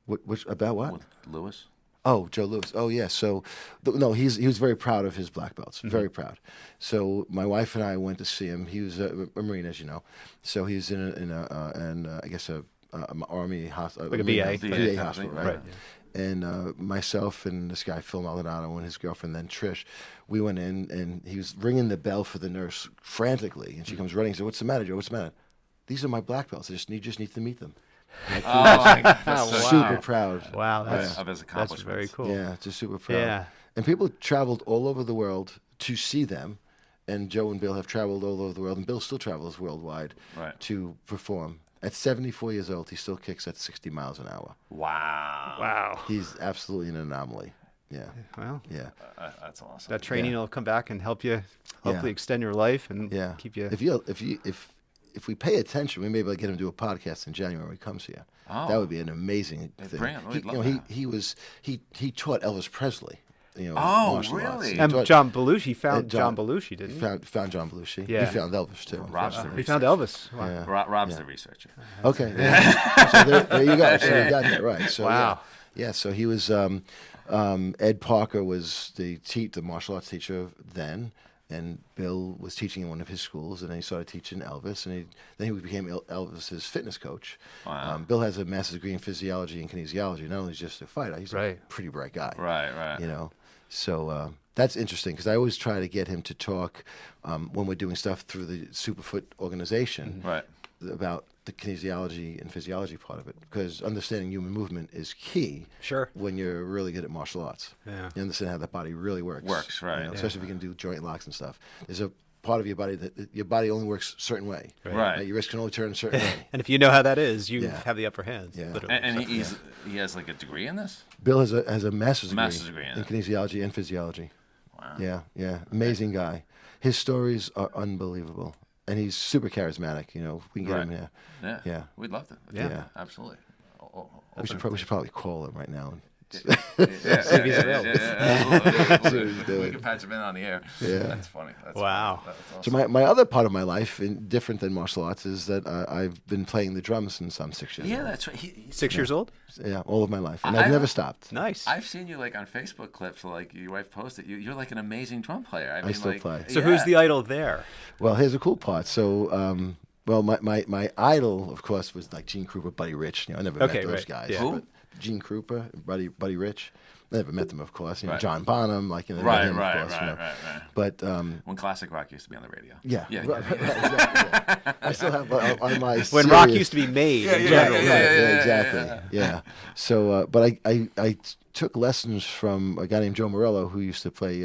Which about what? With Lewis. Oh, Joe Lewis. Oh, yeah. So, no, he was very proud of his black belts. Very proud. So my wife and I went to see him. He was a Marine, as you know. So he was in I guess a Army hospital, Like a VA. VA hospital, right? Right. And myself and this guy Phil Maldonado and his girlfriend then Trish, we went in and he was ringing the bell for the nurse frantically, and she comes running and said, "What's the matter, Joe? What's the matter?" "These are my black belts. You just need to meet them." Like, Oh, my God. Wow. super proud. Wow, that's of his that's accomplishments. very cool. Yeah, just super proud. Yeah. And people traveled all over the world to see them. And Joe and Bill have traveled all over the world, and Bill still travels worldwide Right. to perform. At 74 years old, he still kicks at 60 miles an hour. Wow. Wow. He's absolutely an anomaly. Yeah, Well, yeah, That's awesome. that training will come back and help you hopefully extend your life and yeah. keep you. If we pay attention, we may be able to get him to do a podcast in January when he comes here. Oh. That would be an amazing thing. bring it. We'd He, love you know, that. he taught Elvis Presley. You know, Oh, martial arts. really? He And taught- John Belushi found John- John Belushi, didn't He he? found John Belushi. Yeah. He found Elvis too. Rob's the He researcher. found Elvis. Wow. Yeah. Rob's the researcher. Okay. Yeah. So there you go. So you got that right. So Wow. Yeah. So he was. Ed Parker was the martial arts teacher then, and Bill was teaching in one of his schools, and then he started teaching Elvis, and then he became Elvis's fitness coach. Wow. Bill has a master's degree in physiology and kinesiology. Not only is he just a fighter, he's a Right. pretty bright guy. Right. You know, so that's interesting because I always try to get him to talk when we're doing stuff through the Superfoot organization Right. about the kinesiology and physiology part of it, because understanding human movement is key. Sure. When you're really good at martial arts, Yeah. you understand how the body really works. Works, right. You know, especially if you can do joint locks and stuff. There's a part of your body that your body only works a certain way. Right. Your wrist can only turn a certain way. And if you know how that is, you Yeah. have the upper hand. Yeah. Literally. And he has like a degree in this? Bill has a master's degree, Master's degree in it. kinesiology and physiology. Wow. Yeah. Amazing guy. His stories are unbelievable. And he's super charismatic, you know. We can get him here. Yeah. Yeah. We'd love to. Yeah. Absolutely. We should probably call him right now. See if he's available. We can patch him in on the air. Yeah. That's funny. That's Wow. funny. That's So awesome. my other part of my life, different than martial arts, is that I've been playing the drums since I'm 6 years Yeah, old. that's right. 6 years old? Yeah, all of my life. And I've never stopped. Nice. I've seen you like on Facebook clips, like your wife posted. You're like an amazing drum player. I mean, still like, play. So who's the idol there? Well, here's a cool part. So, my idol, of course, was like Gene Krupa, Buddy Rich. You know, I never Okay, met those right. guys. Yeah. Who? But Gene Krupa, Buddy Rich. I never met them, of course. You know, Right. John Bonham, like, you know, Right, him, of right, course, you know. right. But When classic rock used to be on the radio. yeah, Yeah. right, exactly, yeah. I still have on my When rock serious- used to be made in yeah, general. Yeah, exactly. Yeah. So, but I took lessons from a guy named Joe Morello who used to play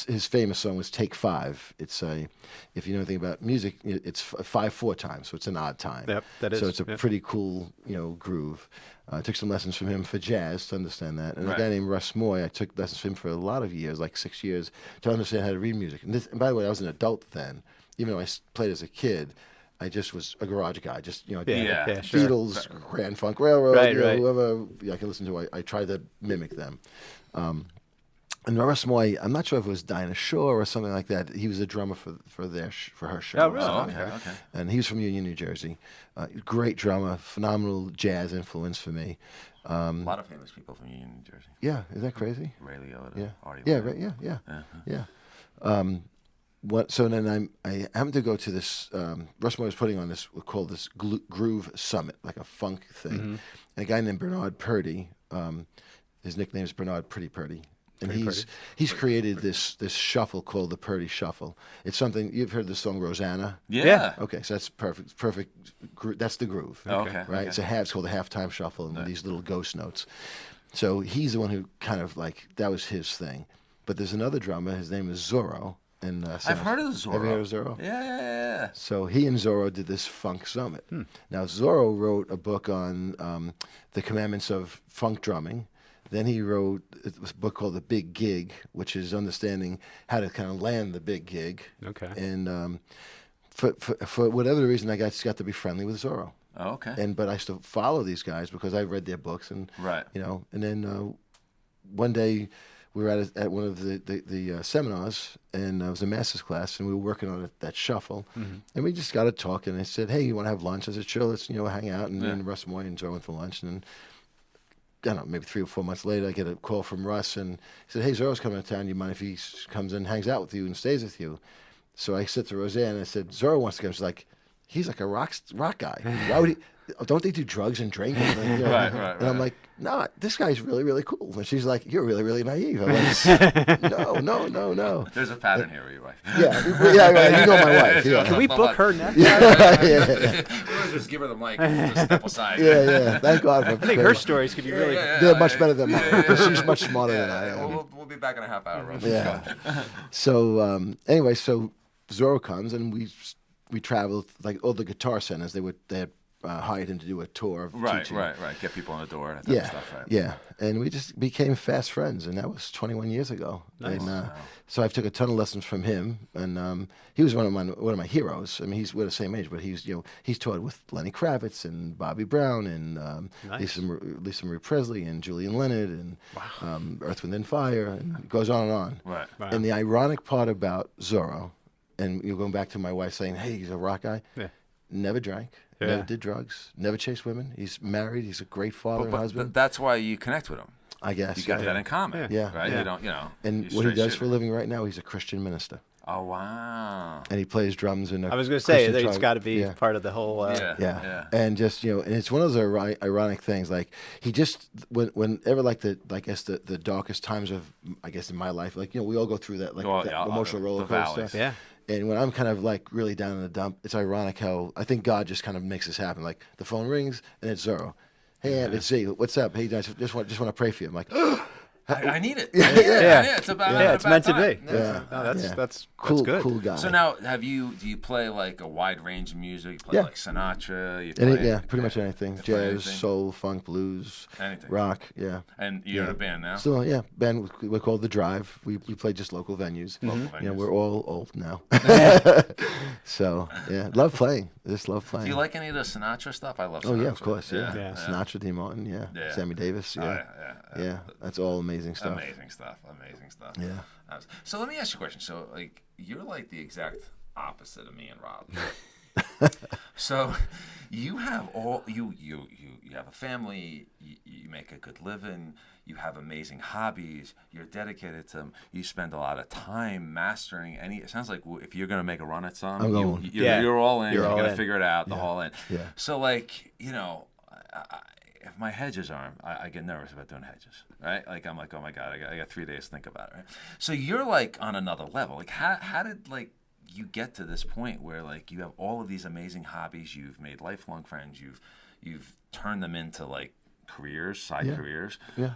his famous song was Take Five. It's if you know anything about music, it's 5/4 time, so it's an odd time. Yep, that is. So it's a Yep. pretty cool, groove. I took some lessons from him for jazz to understand that. And Right. a guy named Russ Moy, I took lessons from him for a lot of years, like 6 years, to understand how to read music. And by the way, I was an adult then. Even though I played as a kid, I just was a garage guy. Just, Yeah, Yeah. sure. Beatles, Grand Funk Railroad, Right, right. whoever I can listen to. I tried to mimic them. And Russ Moy, I'm not sure if it was Dinah Shore or something like that. He was a drummer for her show. Oh, really? Oh, something. okay. And he was from Union, New Jersey. Great drummer, phenomenal jazz influence for me. A lot of famous people from Union, New Jersey. Yeah, is that crazy? Ray Liotta, Yeah, Artie yeah, Lang. right, yeah. Uh-huh. So then I happened to go to this. Russ Moy was putting on this called this Groove Summit, like a funk thing. And a guy named Bernard Purdy, his nickname is Bernard Pretty Purdy. And he's created this shuffle called the Purdy Shuffle. It's something you've heard the song Rosanna. Yeah. Okay, so that's perfect. That's the groove. Okay. Right. Okay. It's called a halftime shuffle, and these little ghost notes. So he's the one who kind of like that was his thing. But there's another drummer. His name is Zorro. And I've heard of Zorro. Have you heard of Zorro? Yeah. So he and Zorro did this funk summit. Now Zorro wrote a book on the commandments of funk drumming. Then he wrote a book called The Big Gig, which is understanding how to kind of land the big gig. Okay. And for whatever reason, I just got to be friendly with Zorro. Oh, okay. But I still follow these guys because I read their books and Right. And then one day we were at one of the seminars, and it was a master's class, and we were working on that shuffle, and we just got to talking. And I said, "Hey, you want to have lunch?" I said, "Sure, let's hang out." And me and Russ Moy and Joe went for lunch, and then don't know, maybe 3 or 4 months later, I get a call from Russ, and he said, "Hey, Zorro's coming to town. You mind if he comes and hangs out with you and stays with you?" So I said to Roseanne, and I said, "Zorro wants to come." She's like, "He's like a rock guy. Why would he? Don't they do drugs and drink?" And, Right. And I'm like, "No, this guy's really, really cool." And she's like, "You're really, really naive." I'm like, "No. There's a pattern here with your wife. Yeah, you know my wife. Yeah. Can we book her next? Yeah. We'll just give her the mic and just step aside. Yeah. Thank God for. I think her stories could be really. They're much better than mine because she's much smarter than I am. We'll be back in a half hour. Russ. Yeah. So anyway, so Zorro comes and we traveled like all the guitar centers. They had hired him to do a tour of teaching. Right. Get people in the door. That type of stuff, right? Yeah. And we just became fast friends, and that was 21 years ago. Nice. And so I took a ton of lessons from him, and he was one of my heroes. I mean, we're the same age, but he's taught with Lenny Kravitz and Bobby Brown and Nice. Lisa Marie Presley and Julian Leonard and Earth, Wind and Fire, and it goes on and on. Right. Wow. And the ironic part about Zorro, and you're going back to my wife saying, "Hey, he's a rock guy." Yeah. Never drank, Yeah. never did drugs, never chased women. He's married. He's a great father and But husband. that's why you connect with him. I guess. You got that in common. Yeah. Right? Yeah. You don't, And you're what he straight does for a shooter. living right now, he's a Christian minister. Oh, wow. And he plays drums in a I was going to say Christian it's tribe. got to be Yeah. part of the whole. Yeah. And just, and it's one of those ironic things. Like he just, whenever the darkest times of, I guess, in my life, like, we all go through that, like that emotional roller the valleys. coaster. Yeah. And when I'm kind of like really down in the dump, it's ironic how I think God just kind of makes this happen. Like the phone rings and it's Zorro. "Hey, Aunt, it's Z. What's up? Hey, I just want to pray for you." I'm like, I need it. Yeah. It's about Yeah, it's meant to time. be. Yeah. No, Yeah. that's cool, good. cool guy. So now, do you play like a wide range of music? You play Yeah. like Sinatra? You play, Pretty much anything. You play Jazz, anything? soul, funk, blues, Anything. rock. Yeah. And you're in a band now? Still, band we're called The Drive. We play just local venues. Local venues. We're all old now. So love playing. Just love playing. Do you like any of the Sinatra stuff? I love Sinatra. Oh yeah, of course. Yeah. Yeah. Sinatra, Dean Martin. Yeah. Yeah. Sammy Davis. Oh, Yeah. Yeah. That's all amazing stuff. Amazing stuff. Yeah. So let me ask you a question. So like you're like the exact opposite of me and Rob. So you have you have a family. You make a good living. You have amazing hobbies. You're dedicated to them. You spend a lot of time mastering any. It sounds like if you're going to make a run at something, I'm going. you're all in. You're all going to in. figure it out. The whole in. Yeah. So like if my hedges aren't, I get nervous about doing hedges, right? Like I'm like, oh my God, I got 3 days to think about it, right? So you're like on another level. Like how did like you get to this point where like you have all of these amazing hobbies, you've made lifelong friends, you've turned them into like careers, side careers. Yeah.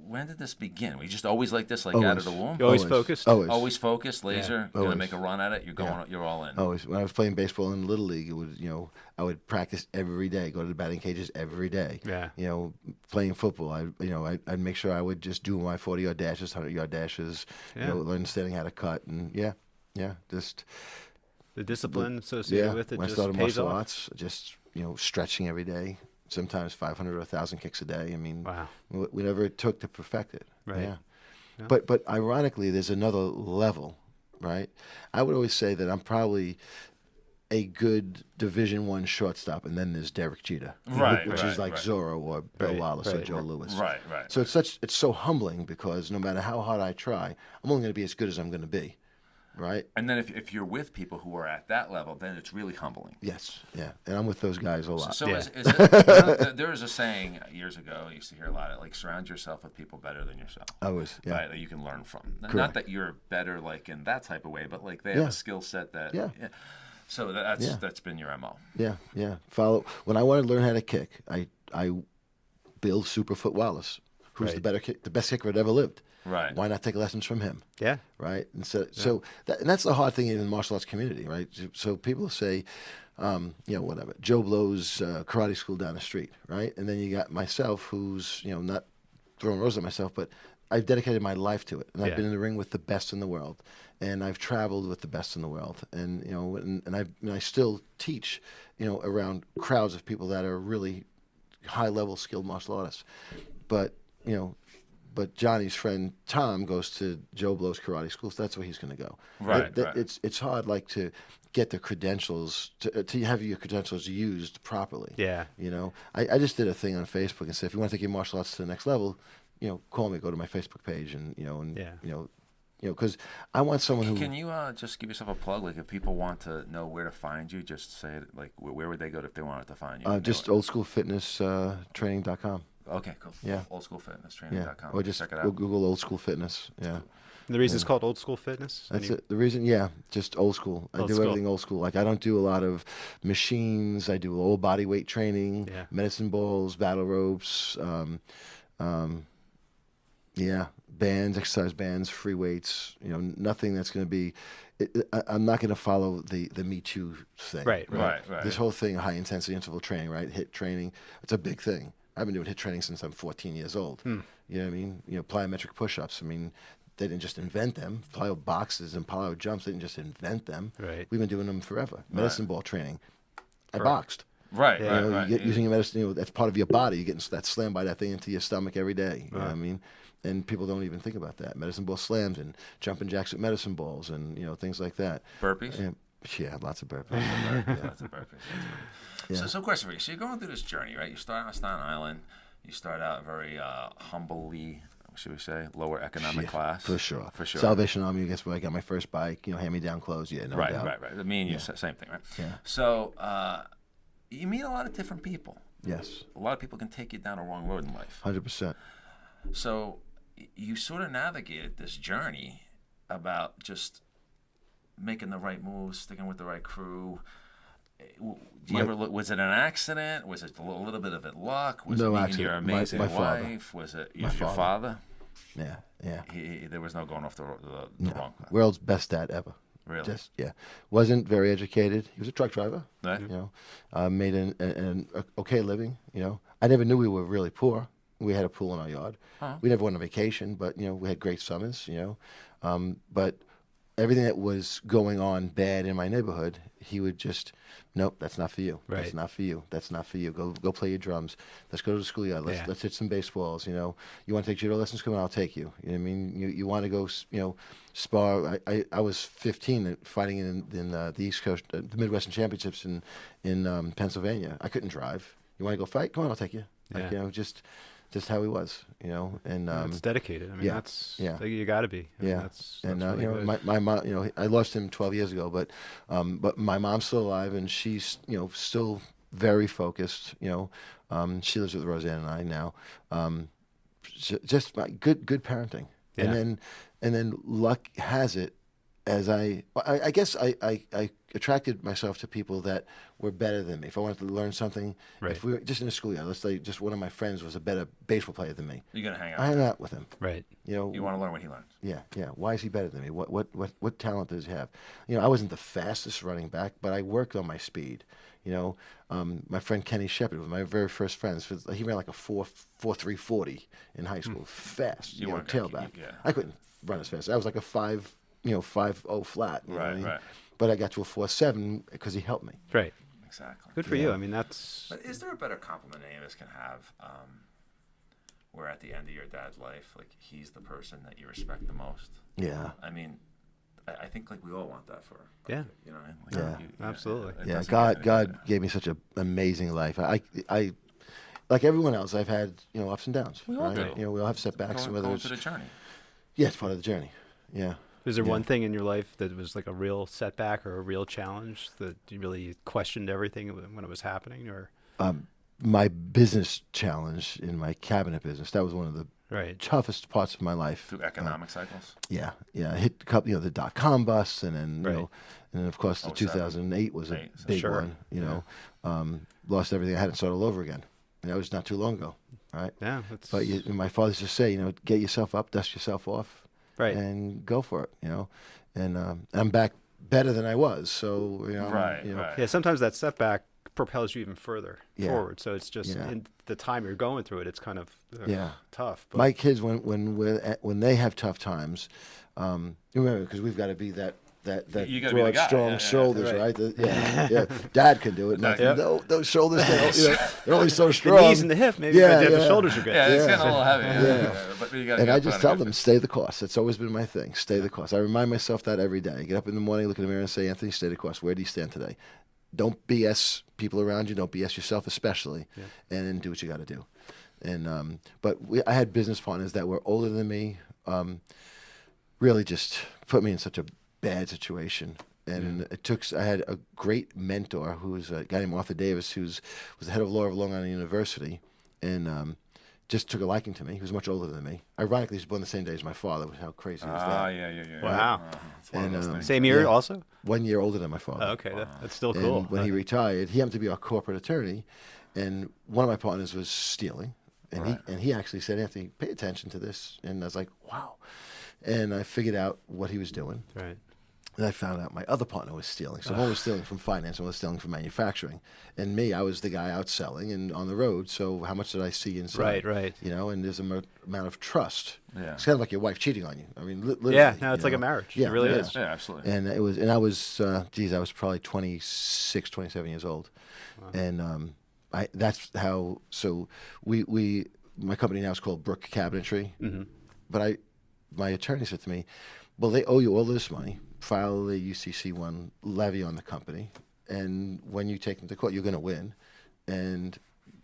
When did this begin? Were you just always like this, like out of the womb? You always focused. Always focused, laser. You're gonna Always. make a run at it. You're going. You're all in. Always. When I was playing baseball in Little League, it was, I would practice every day, go to the batting cages every day. Yeah. Playing football, I'd make sure I would just do my 40-yard dashes, 100-yard dashes, Yeah. understanding how to cut, and just The discipline associated with it when I just started pays martial off. arts, just stretching every day, sometimes 500 or 1,000 kicks a day. I mean, Wow. whatever it took to perfect it. Right. Yeah. Yeah. But ironically, there's another level, right? I would always say that I'm probably a good Division I shortstop, and then there's Derek Jeter, which is like Zorro or Bill Wallace or Joe Louis. Right. So it's so humbling because no matter how hard I try, I'm only going to be as good as I'm going to be, right? And then if you're with people who are at that level, then it's really humbling. Yes, yeah, and I'm with those guys a lot. So Yeah. is it, there was a saying years ago, I used to hear a lot of like surround yourself with people better than yourself. I was, yeah. Right, that you can learn from. Not Correct. that you're better like in that type of way, but like they have a skill set that. Yeah. So that's been your MO. Yeah. Follow. When I wanted to learn how to kick, I build Superfoot Wallace, who's Right. the best kicker that ever lived. Right. Why not take lessons from him? Yeah. Right. And so that's the hard thing in the martial arts community, right? So people say, whatever. Joe Blow's karate school down the street, right? And then you got myself, who's not throwing roses at myself, but I've dedicated my life to it, and I've Yeah. been in the ring with the best in the world, and I've traveled with the best in the world, and I still teach, around crowds of people that are really high level skilled martial artists, but but Johnny's friend Tom goes to Joe Blow's karate school, so that's where he's going to go. Right, It- right. It's hard, like, to get the credentials, to have your credentials used properly. Yeah. You know, I just did a thing on Facebook and said, if you want to take your martial arts to the next level, call me, go to my Facebook page, and Yeah. because I want someone who. Can you just give yourself a plug? Like, if people want to know where to find you, just say it. Like, where would they go if they wanted to find you? Just oldschoolfitnesstraining.com. Okay, cool. Yeah. Oldschoolfitnesstraining.com. Or just check it go out. Google Old School Fitness. Yeah. The reason it's called Old School Fitness. That's it. The reason, just old school. I Old do school. everything old school. Like, I don't do a lot of machines. I do old body weight training, Yeah. medicine balls, battle ropes, bands, exercise bands, free weights. Nothing that's going to be. I'm not going to follow the Me Too thing. Right. This whole thing, high intensity interval training, right? HIIT training. It's a big thing. I've been doing HIIT training since I'm 14 years old. You know what I mean? Plyometric push-ups. I mean, they didn't just invent them. Plyo boxes and plyo jumps, they didn't just invent them. Right. We've been doing them forever. Medicine ball training. I Right. boxed. Right, Yeah. right, right. You get using your medicine, that's part of your body. You're getting that slam by that thing into your stomach every day. You know what I mean? And people don't even think about that. Medicine ball slams and jumping jacks with medicine balls and things like that. Burpees? And, lots of burpees. That's a burpees. So question for you. So you're going through this journey, right? You start on Staten Island. You start out very humbly, should we say, lower economic class. For sure. For sure. Salvation Army, I guess, where I got my first bike, hand-me-down clothes. Yeah, no Right, doubt. right. Me and you, same thing, right? Yeah. So you meet a lot of different people. Yes, A lot of people can take you down a wrong road in life. 100%. So you sort of navigated this journey about just making the right moves, sticking with the right crew. Do you ever look? Was it an accident? Was it a little bit of it luck? Was No it meeting accident. your My amazing father. wife? Was it My your father. father? Yeah. There was no going off the wrong path. World's best dad ever. Really? Wasn't very educated. He was a truck driver. Right. Made an okay living. I never knew we were really poor. We had a pool in our yard. Huh. We never went on vacation, but we had great summers. But everything that was going on bad in my neighborhood, he would just, nope, that's not for you. Right. That's not for you. That's not for you. Go play your drums. Let's go to the schoolyard. Let's hit some baseballs. You want to take judo lessons? Come on, I'll take you. You know what I mean? You want to go, spar. I was 15 fighting in the East Coast, the Midwestern Championships in Pennsylvania. I couldn't drive. You want to go fight? Come on, I'll take you. Like, Yeah. just how he was, and It's dedicated. I mean, that's you got to be. I mean, that's really good. my mom, I lost him 12 years ago, but my mom's still alive, and she's still very focused. She lives with Roseanne and I now. Just good parenting, Yeah. and then luck has it, as I guess I attracted myself to people that were better than me. If I wanted to learn something, Right. if we were just in a schoolyard, let's say just one of my friends was a better baseball player than me, You're gonna hang I out. hung out with him. Right. You want to learn what he learns. Yeah. Why is he better than me? What talent does he have? I wasn't the fastest running back, but I worked on my speed. My friend Kenny Shepard was my very first friend. He ran like a 4.340 in high school, fast. You weren't gonna tailback. keep- yeah. I couldn't run as fast. I was like a 5.0 flat. You know what I mean? Right. But I got to a 4.7 because he helped me. Right. Exactly. Good for you. I mean, that's But is there a better compliment any of us can have, where at the end of your dad's life, like, he's the person that you respect the most? Yeah. I mean, I think, like, we all want that for our Yeah. kid, you know? Yeah. Absolutely. it Yeah, doesn't get any God better. gave me such an amazing life. I like everyone else, I've had ups and downs. We all right? do. We all have setbacks, Going, whether going it's through the journey. it's part of the journey. Yeah. is there one thing in your life that was like a real setback or a real challenge that you really questioned everything when it was happening, or My business challenge in my cabinet business, that was one of the right? toughest parts of my life. Through economic cycles. Yeah. I hit a couple, the .com bust, and then Right. and then of course the 07, 2008 was a right, so big sure. one. Lost everything I had and started all over again, and that was not too long ago. Right. Yeah. That's But my father used to say, get yourself up, dust yourself off, right. and go for it. And I'm back better than I was. So Right, you know, right. Yeah. Sometimes that setback propels you even further Yeah. forward. So it's just Yeah. in the time you're going through it, it's kind of Yeah. tough. But my kids when they have tough times, remember, because we've got to be that that You gotta be the broad, guy. strong Yeah, yeah, shoulders, right. right? Yeah. Dad can do it. Nothing. Yep. No, those shoulders, they're only so The strong. knees and the hip, maybe, Yeah, but the yeah. shoulders are good. Yeah, it's Yeah. getting a little heavy. Yeah. But you gotta And get I put just on a tell good them, fit. stay the course. It's always been my thing. Stay the course. I remind myself that every day. I get up in the morning, look in the mirror, and say, Anthony, stay the course. Where do you stand today? Don't BS people around you. Don't BS yourself, especially, and then do what you got to do. And but I had business partners that were older than me. Really, just put me in such a bad situation. And I had a great mentor who was a guy named Arthur Davis, was the head of law of Long Island University, and just took a liking to me. He was much older than me. Ironically, he was born the same day as my father. How crazy was that? Yeah. Wow. It's one of those things. Same year Yeah. also? 1 year older than my father. Oh, okay, that's still And cool. when he retired, he happened to be our corporate attorney, and one of my partners was stealing, and he actually said, Anthony, pay attention to this. And I was like, wow. And I figured out what he was doing. Right. And I found out my other partner was stealing. So one was stealing from finance, one was stealing from manufacturing. And me, I was the guy out selling and on the road. So how much did I see inside? Right. You know, and there's an amount of trust. Yeah. It's kind of like your wife cheating on you. I mean, literally. Yeah, no, it's you like a know? marriage. Yeah, It really yeah. is. Yeah, absolutely. And I was I was probably 26, 27 years old. Wow. And that's how, so my company now is called Brook Cabinetry. Mm-hmm. But my attorney said to me, well, they owe you all this money. File the UCC1 levy on the company, and when you take them to court, you're going to win, and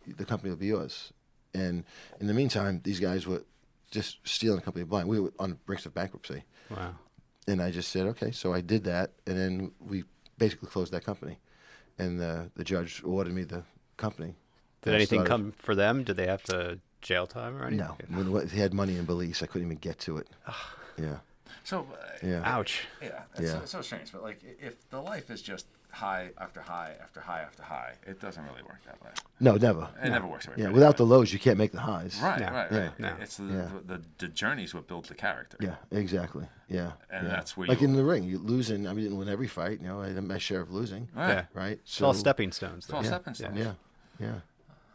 the company will be yours. And in the meantime, these guys were just stealing the company blind. We were on the brink of bankruptcy. Wow. And I just said, okay. So I did that, and then we basically closed that company. And the judge ordered me the company. Did anything come for them? Did they have to jail time or anything? No. When he had money in Belize, I couldn't even get to it. Yeah. So, Yeah. Ouch. yeah, it's Yeah. so strange. But like, if the life is just high after high after high after high, it doesn't really work that way. No, never. It never works that way. Yeah, for without the anybody. lows, you can't make the highs. Right, No. right, Yeah. right. No. It's Yeah. the journey's what builds the character. Yeah, exactly. Yeah. And yeah. that's where like you- in the ring, you losing. I mean, didn't win every fight. You know, I had my share of losing. Right. Yeah. Right. It's all stepping stones. It's all though. stepping stones. Yeah.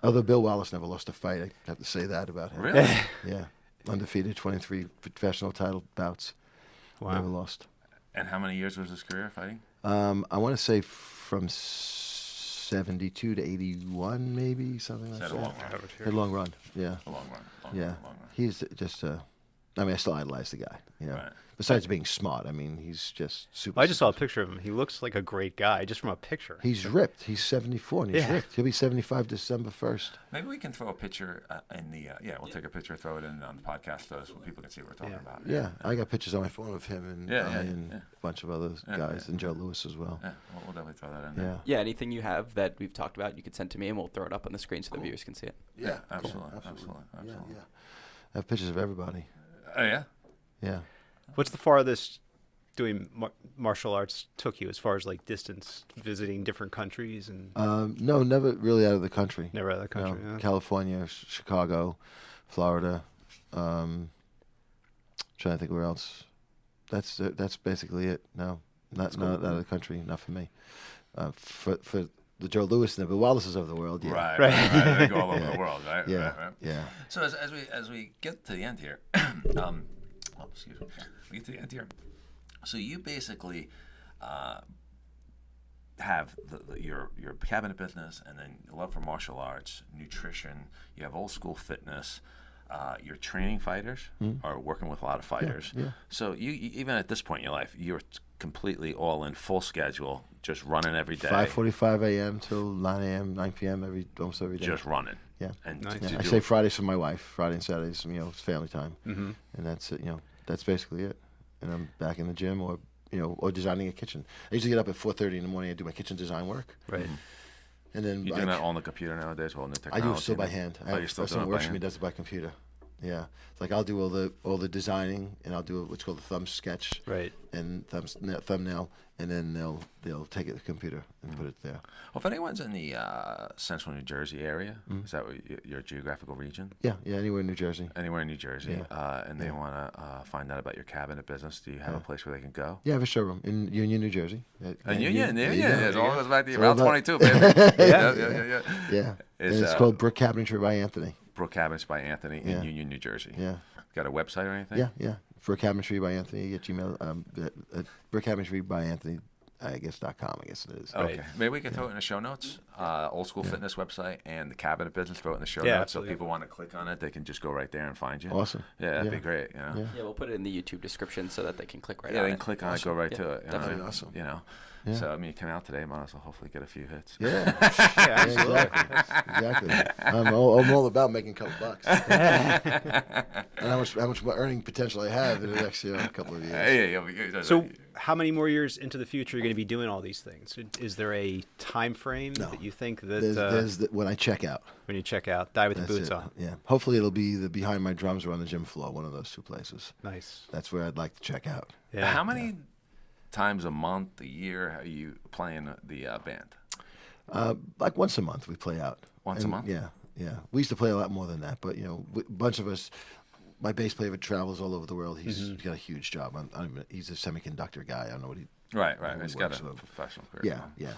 Although Bill Wallace never lost a fight, I have to say that about him. Really? Yeah. Undefeated, 23 professional title bouts. Wow. Never lost. And how many years was his career fighting? I want to say from 72 to 81, maybe something like Had that. a long run. Had a long run. Yeah. A long run. Yeah. Long run. He's just I mean, I still idolize the guy. You know. Right. Besides being smart, I mean, he's just super. I just saw a picture of him. He looks like a great guy just from a picture. He's ripped. He's 74 and he's Yeah. ripped. He'll be 75 December 1st. Maybe we can throw a picture in the we'll take a picture, throw it in on the podcast so people can see what we're talking about. Yeah, I got pictures on my phone of him and Yeah. a bunch of other guys and Joe Lewis as well. Yeah, we'll definitely throw that in Yeah. there. Yeah, anything you have that we've talked about, you could send to me, and we'll throw it up on the screen so the viewers can see it. Yeah, cool. absolutely. Yeah. I have pictures of everybody. Oh yeah. Yeah. What's the farthest doing martial arts took you as far as like distance, visiting different countries and No, never really out of the country. never out of the country? No. yeah. California, Chicago, Florida. Trying to think where else. That's basically it. No, not out of the country. Not for me. For the Joe Lewis and the Bill Wallaces of the world. Yeah. Right. They go all over Yeah. the world, right? Yeah. Right. Yeah. So as we get to the end here, excuse me, we get to the end here. So you basically have your cabinet business, and then love for martial arts, nutrition. You have old school fitness. You're training fighters, or working with a lot of fighters. Yeah. So you even at this point in your life, you're completely all in, full schedule, just running every day. 5:45 a.m. till 9 a.m., 9 p.m. almost every day. Just running. Yeah. And Nice. to Yeah, I do say it- Fridays for my wife. Friday and Saturdays, it's family time, and that's it. That's basically it. And I'm back in the gym, or designing a kitchen. I usually get up at 4:30 in the morning and do my kitchen design work, Right. and then You doing that on the computer nowadays, all new I technology? do it still by hand. Oh, you're still doing someone it by works for me, hand? does it by computer. Yeah, it's like I'll do all the designing, and I'll do what's called the thumb sketch Right. and thumbnail, and then they'll take it to the computer and put it there. Well, if anyone's in the central New Jersey area, is that what your geographical region? Yeah, anywhere in New Jersey. Anywhere in New Jersey, Yeah. and they want to find out about your cabinet business, do you have a place where they can go? Yeah, I have a showroom in Union, New Jersey. And Union, there yeah, you it go. all goes back to It's Route all about- 22, baby. Yeah. Yeah, and Is, it's called Brick Cabinetry by Anthony. Brook Cabins by Anthony in Yeah. Union, New Jersey. Yeah. Got a website or anything? Yeah. For Cabinetry by Anthony at Gmail. For Cabinetry by Anthony, I guess.com. I guess it is. Okay. Right. Maybe we could throw it in the show notes. Old School Fitness website and the Cabinet Business, throw it in the show Yeah, notes. So absolutely. people want to click on it, they can just go right there and find you. Awesome. Yeah, that'd be Yeah. great. You know? Yeah. Yeah, we'll put it in the YouTube description so that they can click right Yeah, on they it. can click on it, go right to it. You know? Definitely awesome. You know. Yeah. So I mean, you come out today, might as well hopefully get a few hits. Yeah. Yeah, Exactly. I'm all about making a couple bucks. And how much earning potential I have in the next couple of years. Yeah. So, how many more years into the future are you going to be doing all these things? Is there a time frame No. that you think that There's when I check out. when you check out, die with the That's boots it. on? Yeah. Hopefully it'll be the behind my drums or on the gym floor, one of those two places. Nice. That's where I'd like to check out. Yeah. How many times a month, a year, are you playing the band? Like once a month we play out. Once a month? Yeah. We used to play a lot more than that, but a bunch of us. My bass player travels all over the world. He's got a huge job. He's a semiconductor guy. I don't know what he. Right. He He's got works a with- professional career. Yeah.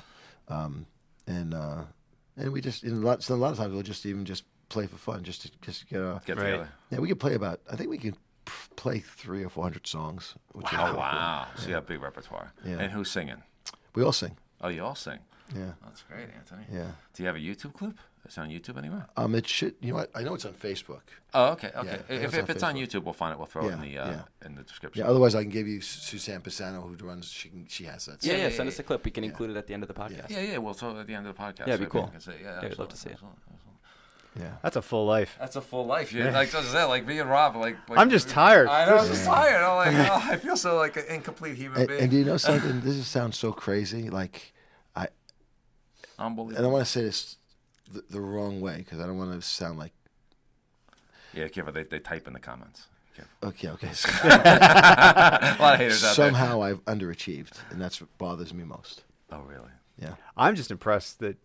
And we just a lot of times we'll just play for fun, just to get Get Right. together. Yeah, we could play I think we can play 300 or 400 songs. Which is Oh, pretty cool. wow. So you have a big repertoire. Yeah. And who's singing? We all sing. Oh, you all sing. Yeah. That's great, Anthony. Yeah. Do you have a YouTube clip? It's on YouTube anywhere? It should. You know what? I know it's on Facebook. Oh, okay. Yeah, If it's on it's on Facebook. YouTube, we'll find it. We'll throw it in Yeah, in the description. Yeah. Otherwise, I can give you Suzanne Pisano, who runs. She has that. Yeah, Yeah, send yeah, us a clip. We can include it at the end of the podcast. Yeah. We'll throw it at the end of the podcast. Yeah, it'd be so cool. people can say, Yeah, we'd love to see it. absolutely. Yeah. That's a full life. That's a full life. You're like just that, like me and Rob, like I'm just tired. I know, I'm just tired. I'm like, I feel so like an incomplete human being. And do you know something? This sounds so crazy. Like and I Unbelievable. don't want to say this the wrong way because I don't want to sound like. Yeah, careful. They type in the comments. Careful. Okay. A lot of haters out there. Somehow I've underachieved, and that's what bothers me most. Oh, really? Yeah. I'm just impressed that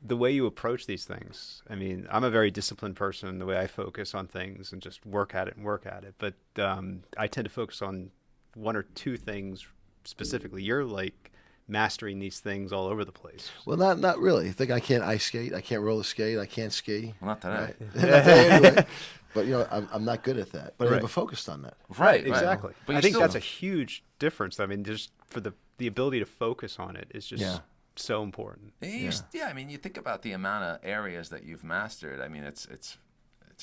the way you approach these things. I mean, I'm a very disciplined person. The way I focus on things and just work at it. But I tend to focus on one or two things specifically. You're like mastering these things all over the place. Well, not really. I think I can't ice skate. I can't roller skate. I can't ski. Well, not today. Not today anyway. But I'm not good at that. But I Right. never focused on that. Right. Exactly. But I you think still- that's a huge difference. I mean, just for the ability to focus on it is just Yeah. so important. Yeah, I mean, you think about the amount of areas that you've mastered. I mean, it's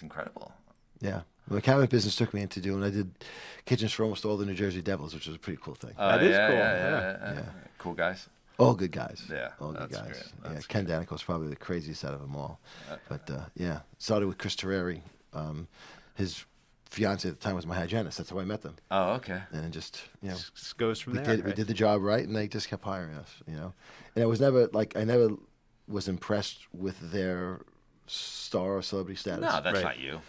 incredible. Yeah. Well, the cabinet business took me into doing. I did kitchens for almost all the New Jersey Devils, which was a pretty cool thing. That is yeah, cool, Yeah. Yeah. Cool guys. All good guys. Yeah, All good that's guys. great. Yeah. That's Ken Danico's probably the craziest out of them all. But yeah, started with Chris Terreri. His fiance at the time was my hygienist. That's how I met them. Oh, okay. And it just Just goes from we there. did right? the job right, and they just kept hiring us. And it was never like I never was impressed with their star or celebrity status. No, that's Right. not you.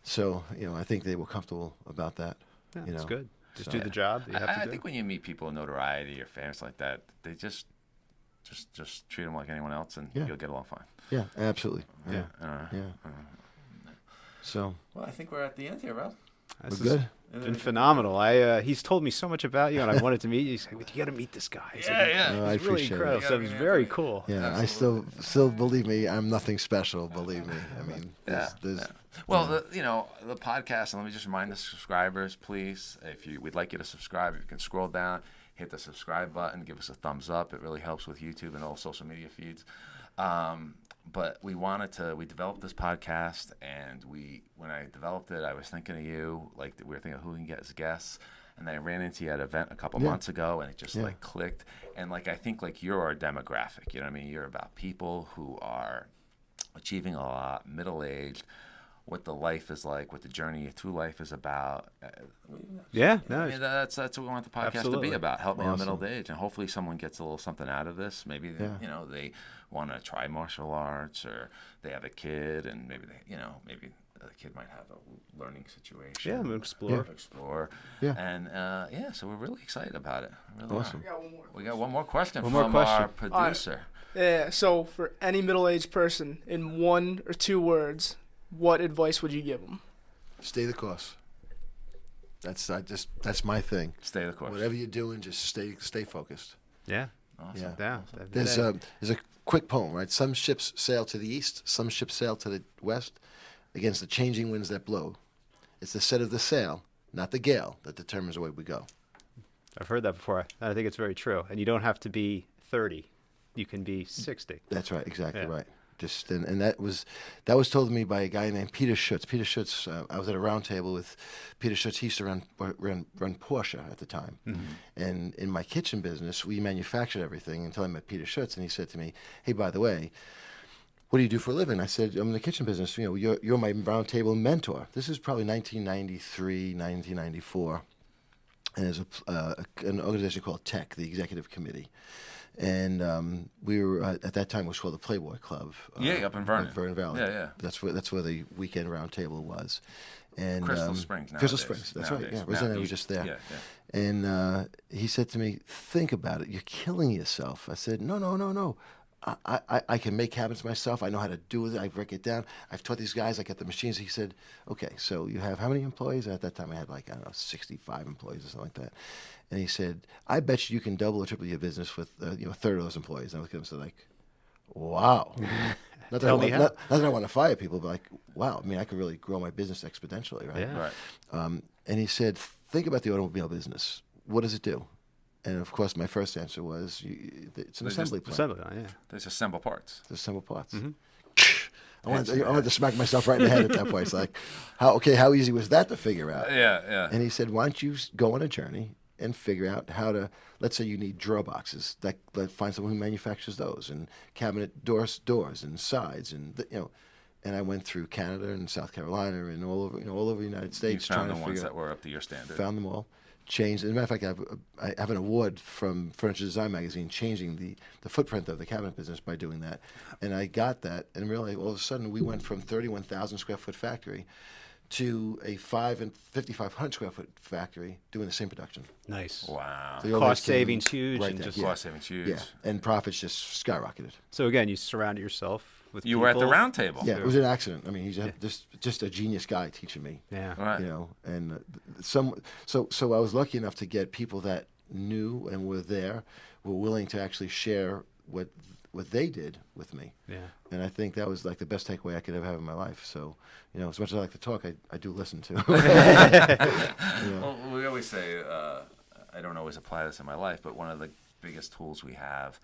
So I think they were comfortable about that. Yeah, you that's know. good. Just So- do the job that you have I to do. think when you meet people of notoriety or famous like that, they just treat them like anyone else, and Yeah. you'll get along fine. Yeah, absolutely. Yeah, Uh, yeah. So Well, I think we're at the end here, Rob. This we're good. has been phenomenal. He's told me so much about you, and I wanted to meet you. He's like, "You got to meet this guy." He's like, No, I He's really appreciate incredible. it. So it was very cool. Yeah, I still believe me. I'm nothing special. Believe me. I mean, there's Well, the podcast, and let me just remind the subscribers, please, we'd like you to subscribe. If you can scroll down, hit the subscribe button, give us a thumbs up. It really helps with YouTube and all social media feeds. But we developed this podcast, and when I developed it, I was thinking of you, like we were thinking of who we can get as guests. And then I ran into you at an event a couple months ago, and it just like clicked. And like I think like you're our demographic. You know what I mean? You're about people who are achieving a lot, middle-aged, what the life is like, what the journey through life is about. Yeah, no, I mean, that's what we want the podcast to Absolutely. be about. Help me on Awesome. middle age, and hopefully someone gets a little something out of this. Maybe they want to try martial arts, or they have a kid, and maybe maybe the kid might have a learning situation. Yeah, I'm gonna explore. Explore. Yeah. And so we're really excited about it. Really Awesome. I got one more. We got one more question One from more our question. producer. Yeah, so for any middle-aged person, in 1 or 2 words, what advice would you give them? stay the course. That's my thing. Stay the course. Whatever you're doing, just stay focused. Yeah, Awesome. Yeah. yeah. There's a quick poem, right? Some ships sail to the east, some ships sail to the west. against the changing winds that blow. It's the set of the sail, not the gale, that determines the way we go. I've heard that before. I think it's very true. And you don't have to be 30. You can be 60. That's right, exactly Yeah. right. Just and that was told to me by a guy named Peter Schutz. Peter Schutz, I was at a round table with Peter Schutz. He used to run Porsche at the time. And in my kitchen business, we manufactured everything until I met Peter Schutz, and he said to me, "Hey, by the way, what do you do for a living?" I said, "I'm in the kitchen business. You know, you're my round table mentor." This is probably 1993, 1994. And there's an organization called TEC, the Executive Committee. And we were at that time it was called the Playboy Club. Up in Vernon. Vernon Valley. Yeah. That's where the weekend round table was. And Crystal Springs. Crystal Nowadays. Springs. That's right. Yeah, Nowadays. I was just there. Yeah. And he said to me, "Think about it. You're killing yourself." I said, "No. I can make cabinets myself. I know how to do it. I break it down. I've taught these guys. I get the machines." He said, "Okay, so you have how many employees?" At that time, I had 65 employees or something like that. And he said, "I bet you can double or triple your business with a third of those employees." And I looked at him and said, like, "Wow." Not that I want to fire people, but like, wow. I mean, I could really grow my business exponentially, right? Yeah. Right. And he said, "Think about the automobile business. What does it do?" And of course, my first answer was, "It's an assembly plant. Assembly line, yeah. They just assemble parts. It's assemble parts." Mm-hmm. I wanted to smack myself right in the head at that point. It's like, how easy was that to figure out? Yeah. And he said, "Why don't you go on a journey and figure out how to, let's say you need drawer boxes, find someone who manufactures those, and cabinet doors and sides, and and I went through Canada and South Carolina and all over the United You States found trying the to ones figure that were up to your standard. Found them all, changed. As a matter of fact, I have an award from Furniture Design Magazine changing the footprint of the cabinet business by doing that, and I got that, and really all of a sudden we went from 31,000 square foot factory to a 5,500 square foot factory doing the same production. Nice. Wow. The overhead Cost came savings huge, right and there, just yeah. Cost savings huge. Yeah, and profits just skyrocketed. So again, you surrounded yourself with You people. were at the round table. Yeah, it was an accident. I mean, he's just a genius guy teaching me. Yeah. Right. And so I was lucky enough to get people that knew and were willing to actually share what they did with me. Yeah. And I think that was like the best takeaway I could ever have in my life. So, as much as I like to talk, I do listen too. Well, we always say, I don't always apply this in my life, but one of the biggest tools we have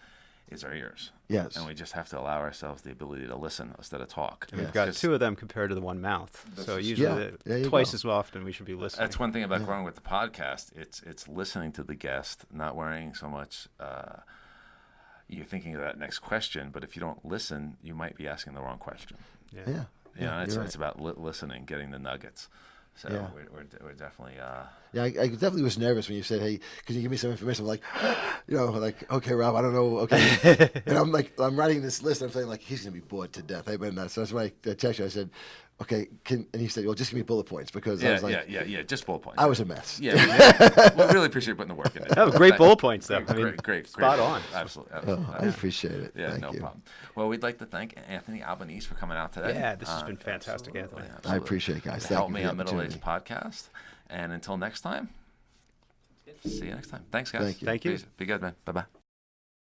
is our ears. Yes. And we just have to allow ourselves the ability to listen instead of talk. And we've Yes. got Just- two of them compared to the one mouth. So is- usually there you twice go. as often we should be listening. That's one thing about growing with the podcast. It's listening to the guest, not worrying so much. You're thinking of that next question, but if you don't listen, you might be asking the wrong question. Yeah. It's you're right. about listening, getting the nuggets. So Yeah. we're definitely. Yeah, I definitely was nervous when you said, "Hey, can you give me some information?" I'm like, like, "Okay, Rob, I don't know." Okay, and I'm writing this list. I'm saying like, he's gonna be bored to death. I've been that. So that's why I texted you. I said, "Okay, and he said, well, just give me bullet points," because I was like, just bullet points. I was a mess. Yeah, we really appreciate putting the work in. Oh, great bullet points, though. I mean, Great, spot on. Absolutely. Oh, I appreciate it. Yeah, Thank no you. problem. Well, we'd like to thank Anthony Albanese for coming out today. Yeah, this has been fantastic, Anthony. I appreciate it, guys. To Thank help you me for the on Middle Age opportunity. Podcast. And until next time, see you next time. Thanks, guys. Thank you. Thank you. Peace. Be good, man. Bye-bye.